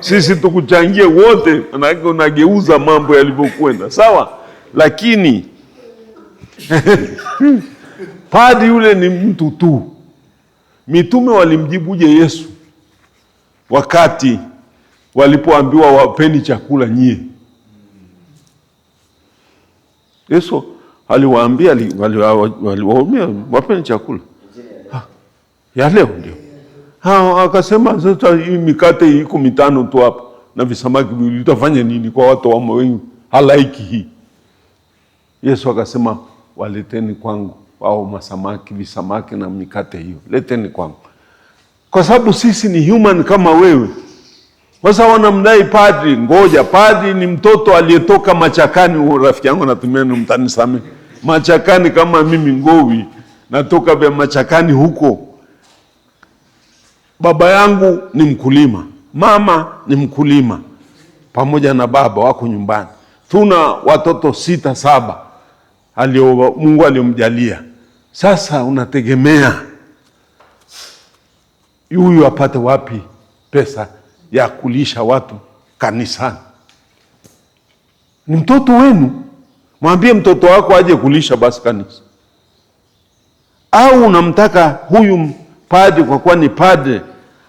sisi tukuchangie wote, manake unageuza mambo yalivyokwenda. Sawa, lakini padri yule ni mtu tu. Mitume walimjibuje Yesu wakati walipoambiwa wapeni chakula nyie? Yesu aliwaambia, waliwaambia wapeni chakula ya leo ndio. Akasema sasa hii mikate iko 5 tu hapa na visamaki viwili, utafanya nini kwa watu wa wengi halaiki hii? Yesu akasema waleteni kwangu au masamaki, visamaki na mikate hiyo, leteni kwangu. Kwa sababu sisi ni human kama wewe. Sasa wanamdai padri, ngoja, padri ni mtoto aliyetoka machakani. Rafiki yangu natumia ni mtanisame, machakani kama mimi Ngowi, natoka vya machakani huko. Baba yangu ni mkulima, mama ni mkulima, pamoja na baba wako nyumbani. Tuna watoto 6, 7 Mungu aliyomjalia. Sasa unategemea huyu apate wapi pesa ya kulisha watu kanisani? Ni mtoto wenu, mwambie mtoto wako aje kulisha basi kanisa. Au unamtaka huyu padri kwa kuwa ni padri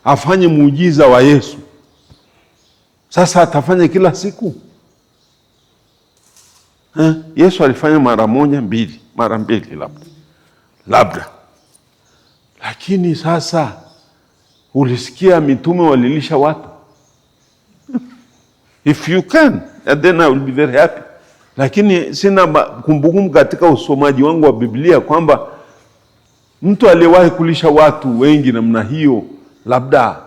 afanye muujiza wa Yesu? Sasa atafanya kila siku? Yesu alifanya mara 1, 2, mara 2 labda. Lakini sasa ulisikia mitume walilisha watu? If you can, then I will be very happy. Lakini sina kumbukumbu katika usomaji wangu wa Biblia kwamba mtu aliyewahi kulisha watu wengi namna hiyo. Labda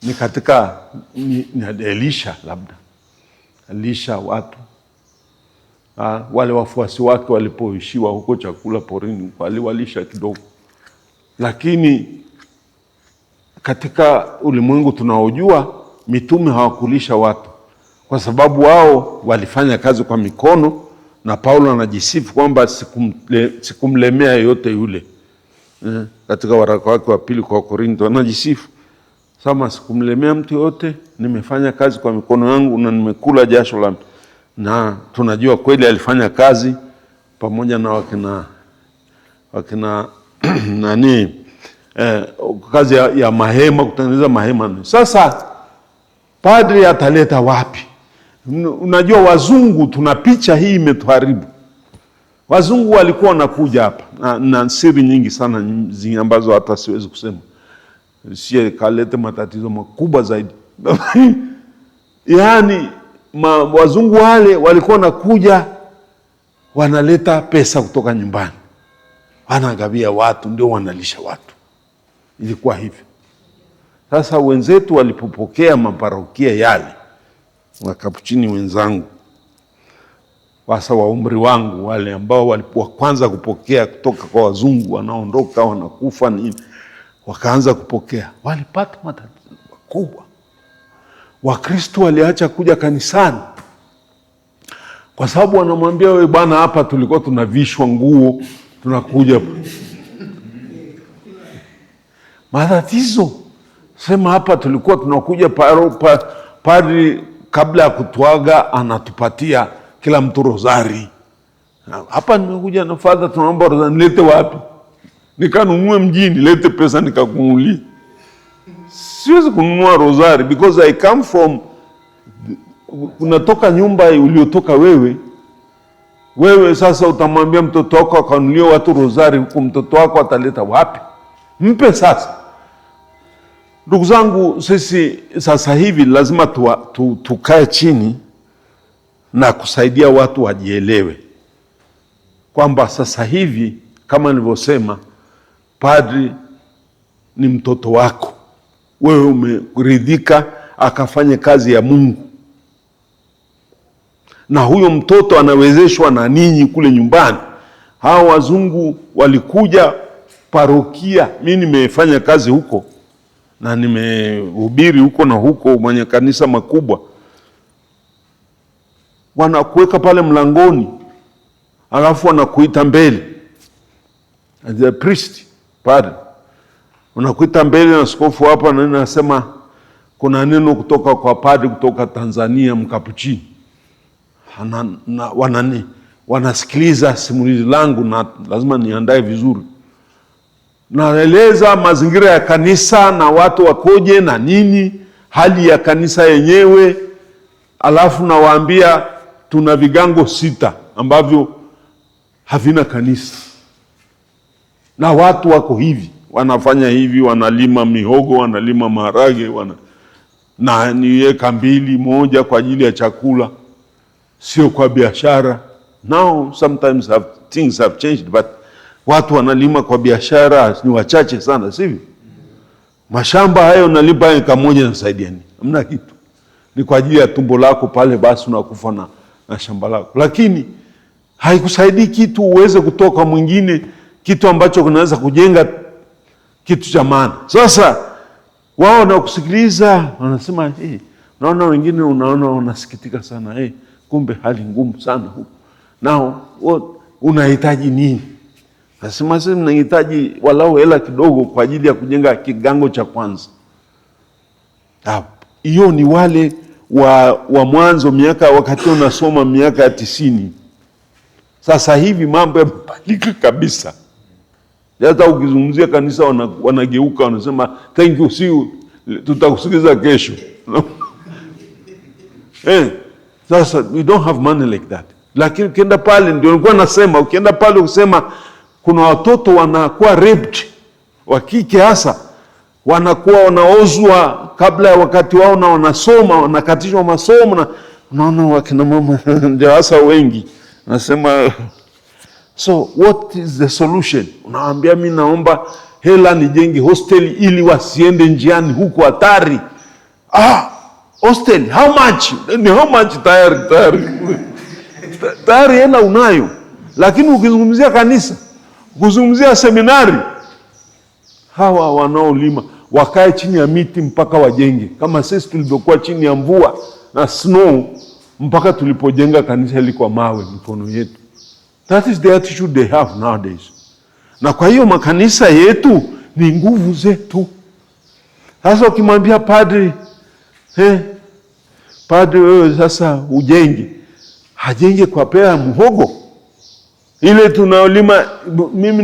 ni katika ni Elisha, labda alisha watu. Wale wafuasi wake walipoishiwa huko chakula porini, waliwalisha kidogo. Lakini katika ulimwengu tunaojua, mitume hawakulisha watu kwa sababu wao walifanya kazi kwa mikono, na Paulo anajisifu kwamba sikumlemea yote yule. Katika waraka wake wa pili kwa Korintho anajisifu sama, sikumlemea mtu yote, nimefanya kazi kwa mikono yangu na nimekula jasho la. Na tunajua kweli alifanya kazi pamoja na wakina nani, kazi ya mahema, kutengeneza mahema. Sasa padri ataleta wapi? Unajua wazungu, tuna picha hii imetuharibu. Wazungu walikuwa wanakuja hapa na siri nyingi sana ambazo hata siwezi kusema, sie kalete matatizo makubwa zaidi. Yaani wazungu wale walikuwa wanakuja, wanaleta pesa kutoka nyumbani, wanagawia watu, ndio wanalisha watu. Ilikuwa hivyo. Sasa wenzetu walipopokea maparokia yale, Wakapuchini wenzangu wasa wa umri wangu, wale ambao walikuwa kwanza kupokea kutoka kwa wazungu, wanaondoka wanakufa nini, wakaanza kupokea, walipata matatizo makubwa. Wakristo waliacha kuja kanisani kwa sababu wanamwambia, wewe bwana, hapa tulikuwa tunavishwa nguo, tunakuja matatizo. Sema hapa tulikuwa tunakuja padri kabla ya kutuaga anatupatia kila mtu rozari. Hapa nimekuja na father, tunaomba rozari. Nilete wapi? Nikanunue mjini, lete pesa nikakununulia. Siwezi kununua rozari because I come from, unatoka nyumba uliotoka wewe. Sasa utamwambia mtoto wako akanunulie watu rozari huku, mtoto wako ataleta wapi? Mpe sasa. Ndugu zangu, sisi sasa hivi lazima tukae chini na kusaidia watu wajielewe kwamba sasa hivi, kama nilivyosema, padri ni mtoto wako. Wewe umeridhika akafanye kazi ya Mungu, na huyo mtoto anawezeshwa na ninyi kule nyumbani. Hao wazungu walikuja parokia, mimi nimefanya kazi huko na nimehubiri huko na huko, mwenye kanisa makubwa. Wanakuweka pale mlangoni, alafu wanakuita mbele, the priest, padre, wanakuita mbele na askofu hapa, na nasema kuna neno kutoka kwa padre kutoka Tanzania, Mkapuchini. Wanasikiliza simulizi langu na lazima niandae vizuri. Naeleza mazingira ya kanisa na watu wakoje na nini, hali ya kanisa yenyewe. Alafu nawaambia tuna vigango 6 ambavyo havina kanisa, na watu wako hivi, wanafanya hivi, wanalima mihogo, wanalima maharage, na ni eka 2 moja kwa ajili ya chakula, sio kwa biashara. Now sometimes things have changed, but watu wanalima kwa biashara ni wachache sana, sivyo? Mashamba hayo nalipa eka 1 nasaidia nini? Hamna kitu. Ni kwa ajili ya tumbo lako pale, basi unakufa na shamba lako. Lakini haikusaidii kitu uweze kutoka mwingine kitu ambacho kinaweza kujenga kitu cha maana. Sasa wao na kusikiliza wanasema, naona wengine unaona wanasikitika sana, kumbe hali ngumu sana huko. Nao unahitaji nini? Nasema sisi tunahitaji walau hela kidogo kwa ajili ya kujenga kigango cha kwanza. Hiyo ni wale wa mwanzo, wakati unasoma miaka ya 90. Sasa hivi mambo yamebadilika kabisa. Hata ukizungumzia kanisa wanageuka, wanasema thank you, see you, tutakusikiliza kesho. Sasa we don't have money like that. Lakini ukienda pale, ndio nilikuwa nasema, ukienda pale ukisema kuna watoto wanakuwa raped, wa kike hasa, wanakuwa wanaozwa kabla ya wakati wao, na wanasoma, wanakatishwa masomo, na unaona wakina mama ndio hasa wengi. Nasema, so what is the solution? Unawaambia mimi naomba hela nijenge hostel ili wasiende njiani huko hatari. Hostel, how much? Ni how much? Tayari hela unayo. Lakini ukizungumzia kanisa, ukizungumzia seminari, hawa wanaolima wakae chini ya miti mpaka wajenge, kama sisi tulivyokuwa chini ya mvua na snow mpaka tulipojenga kanisa hili kwa mawe mikono yetu. That is the attitude they have nowadays. Na kwa hiyo makanisa yetu ni nguvu zetu. Sasa ukimwambia padri, padri wewe sasa ujenge, hajenge kwa pea ya muhogo ile tunaolima. Mimi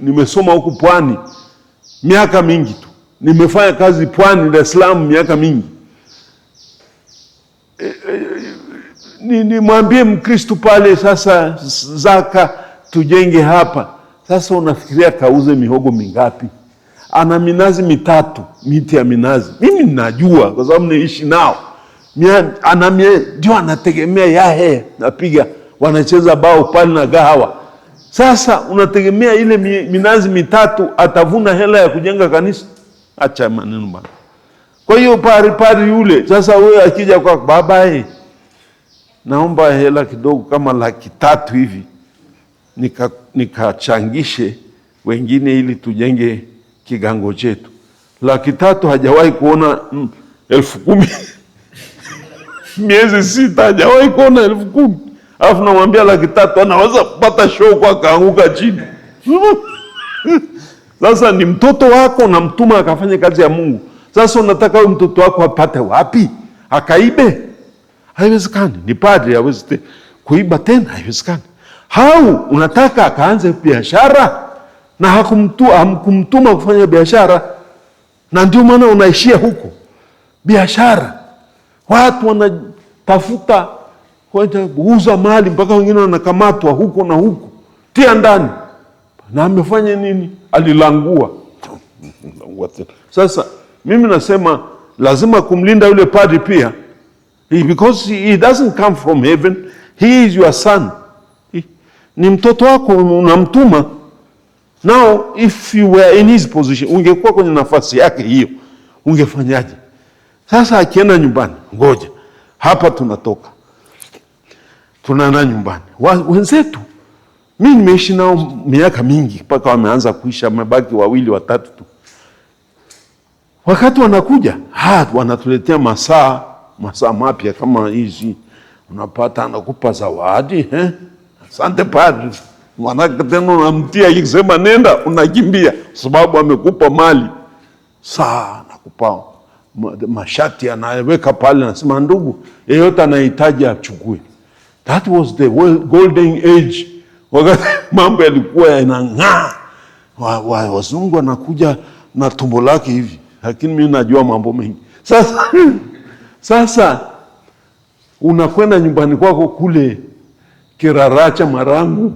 nimesoma huku Pwani miaka mingi tu, nimefanya kazi Pwani, Dar es Salaam miaka mingi. Nimwambie Mkristo pale sasa zaka tujenge hapa, sasa unafikiria kauze mihogo mingapi? Ana minazi mitatu, miti ya minazi. Mimi ninajua kwa sababu naishi nao. Ndio anategemea yahe, napiga wanacheza bao pale na gahawa. Sasa unategemea ile minazi mitatu atavuna hela ya kujenga kanisa? Acha maneno bana. Kwa hiyo pari yule sasa wewe akija kwa baba, naomba hela kidogo kama 300,000 hivi nikachangishe wengine ili tujenge kigango chetu. 300,000 hajawahi kuona 10,000. Miezi 6 hajawahi kuona 10,000. Alafu namwambia 300,000 anaweza kupata show kwa kaanguka chini. Sasa ni mtoto wako na mtuma akafanya kazi ya Mungu. Sasa unataka huyo mtoto wako apate wapi? Akaibe? Haiwezekani. Ni padri, hawezi kuiba tena, haiwezekani. Unataka akaanze biashara na hamkumtuma kufanya biashara, na ndio maana unaishia huko. Biashara. Watu wanatafuta kuuza mali mpaka wengine wanakamatwa huko na huko. Tia ndani. Na amefanya nini? Alilangua. Sasa mimi nasema lazima kumlinda yule padri pia. Because he doesn't come from heaven. He is your son. Ni mtoto wako unamtuma. Now if you were in his position, ungekuwa kwenye nafasi yake hiyo, ungefanyaje? Sasa akienda nyumbani, ngoja. Hapa tunatoka. Tunaenda nyumbani. Wenzetu, mimi nimeishi nao miaka mingi mpaka wameanza kuisha, mabaki 2 3 tu. Wakati wanakuja, wanatuletea masaa mapya kama hizi. Unapata anakupa zawadi, asante padri. Mwanake tena unamtia ikisema nenda, unakimbia sababu amekupa mali. Saa nakupa mashati anaweka pale, anasema ndugu, yeyote anahitaji achukue. That was the golden age. Wakati mambo yalikuwa yanang'aa. Wazungu wanakuja na tumbo lake hivi. Lakini mimi najua mambo mengi. Sasa unakwenda nyumbani kwako kule Kiraracha Marangu.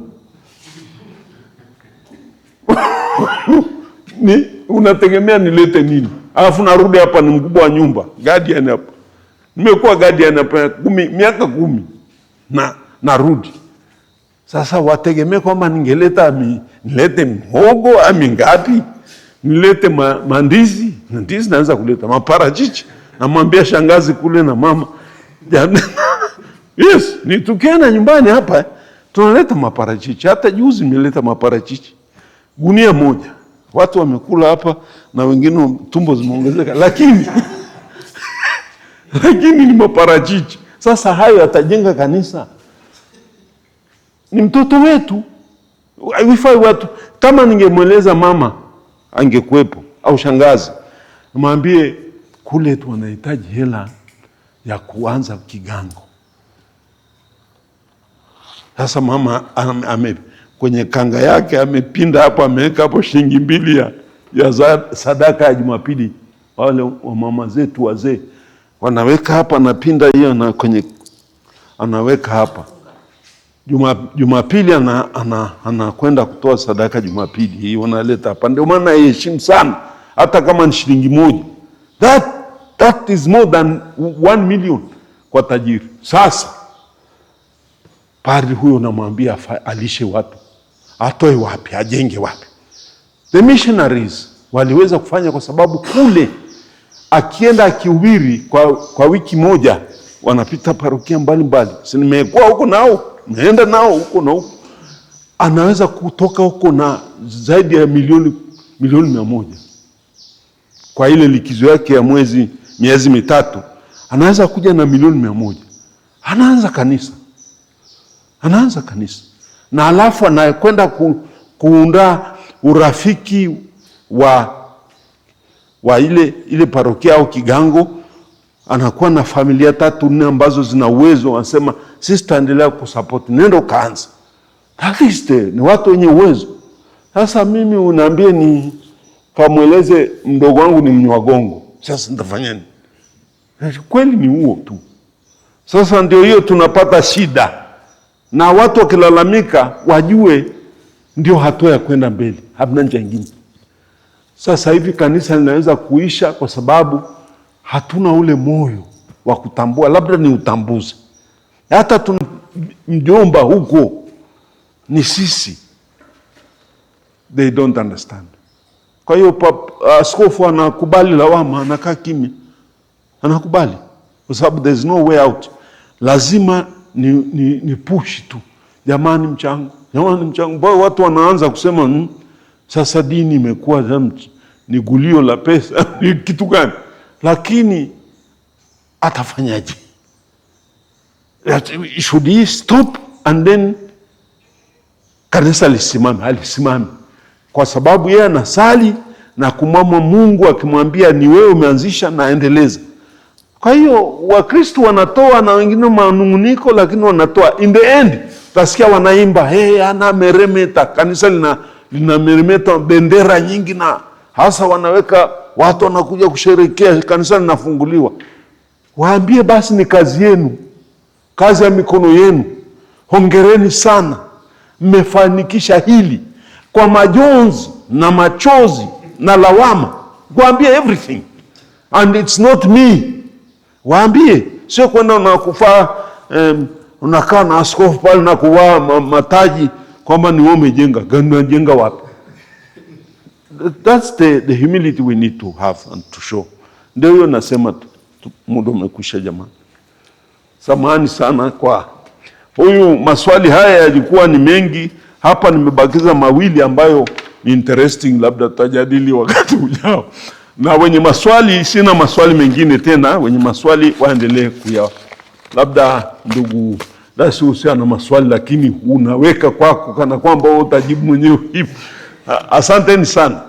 Unategemea nilete nini? Alafu narudi hapa ni mkubwa wa nyumba, guardian hapa. Nimekuwa guardian hapa miaka 10 na narudi. Sasa wategemea kwamba nilete mhogo ami ngapi? Nilete mandizi, ndizi naanza kuleta maparachichi. Namwambia shangazi kule na mama. Yes, ni tukienda nyumbani hapa tunaleta maparachichi. Hata juzi nimeleta maparachichi. Gunia moja. Watu wamekula hapa na wengine tumbo zimeongezeka, lakini ni maparachichi. Sasa hayo atajenga kanisa? Ni mtoto wetu. Wifai watu. Kama ningemweleza mama angekuwepo au shangazi, mwambie kule tu wanahitaji hela ya kuanza kigango. Sasa mama kwenye kanga yake amepinda hapo, ameweka hapo shilingi 2 ya sadaka ya Jumapili. Wale wa mama zetu wazee wanaweka hapa, anapinda hiyo na kwenye anaweka hapa. Jumapili anakwenda kutoa sadaka Jumapili. Hii wanaleta hapa. Ndio maana heshimu sana hata kama ni shilingi 1. That is more than 1 million kwa tajiri. Sasa padri huyo namwambia alishe watu. Atoe wapi? Ajenge wapi? The missionaries waliweza kufanya kwa sababu kule akienda akihubiri kwa wiki moja wanapita parokia mbalimbali. Si nimekuwa huko nao, naenda nao huko na huko. Anaweza kutoka huko na zaidi ya milioni 100. kwa ile likizo yake ya miezi mitatu, anaweza kuja na milioni 100. Anaanza kanisa. Na alafu anakwenda kuunda urafiki wa ile parokia au kigango. Anakuwa na familia 3-4 ambazo zina uwezo, wanasema sisi tutaendelea kusupport, nenda kaanza. At least ni watu wenye uwezo. Sasa mimi unaambie ni kamweleze mdogo wangu ni mnywagongo, sasa nitafanya nini? Kweli ni huo tu. Sasa ndio hiyo tunapata shida, na watu wakilalamika wajue ndio hatua ya kwenda mbele, hamna njia nyingine. Sasa hivi kanisa linaweza kuisha kwa sababu hatuna ule moyo wa kutambua, labda ni utambuzi. Hata mjomba huko ni sisi, they don't understand. Kwa hiyo askofu anakubali lawama, anakaa kimya, anakubali kwa sababu there's no way out. Lazima ni push tu, jamani mchango. Bao watu wanaanza kusema sasa dini imekuwa ni gulio la pesa ni kitu gani? Lakini atafanyaje? Should he stop and then kanisa lisimame? Kwa sababu yeye anasali na kumwomba Mungu akimwambia ni wewe umeanzisha na endeleza. Kwa hiyo Wakristo wanatoa na wengine manunguniko, lakini wanatoa. In the end utasikia wanaimba ana meremeta, kanisa lina meremeta, bendera nyingi, na hasa wanaweka watu wanakuja kusherehekea kanisa linafunguliwa. Waambie basi ni kazi yenu, kazi ya mikono yenu. Hongereni sana, mmefanikisha hili. Kwa majonzi na machozi na lawama, waambie everything and it's not me. Waambie, sio kwenda unakufaa unakaa na askofu pale na kuvaa mataji kwamba ni wewe umejenga. Unajenga wapi? That's the humility we need to have and to show. Ndio hiyo nasema muda umekwisha jamani. Samahani sana kwa huyu, maswali haya yalikuwa ni mengi. Hapa nimebakiza mawili ambayo ni interesting, labda tutajadili wakati ujao. Na wenye maswali, sina maswali mengine tena, wenye maswali waendelee kuya. Labda ndugu Dasi usiana maswali, lakini unaweka kwako kana kwamba utajibu mwenyewe hivi. Asanteni sana.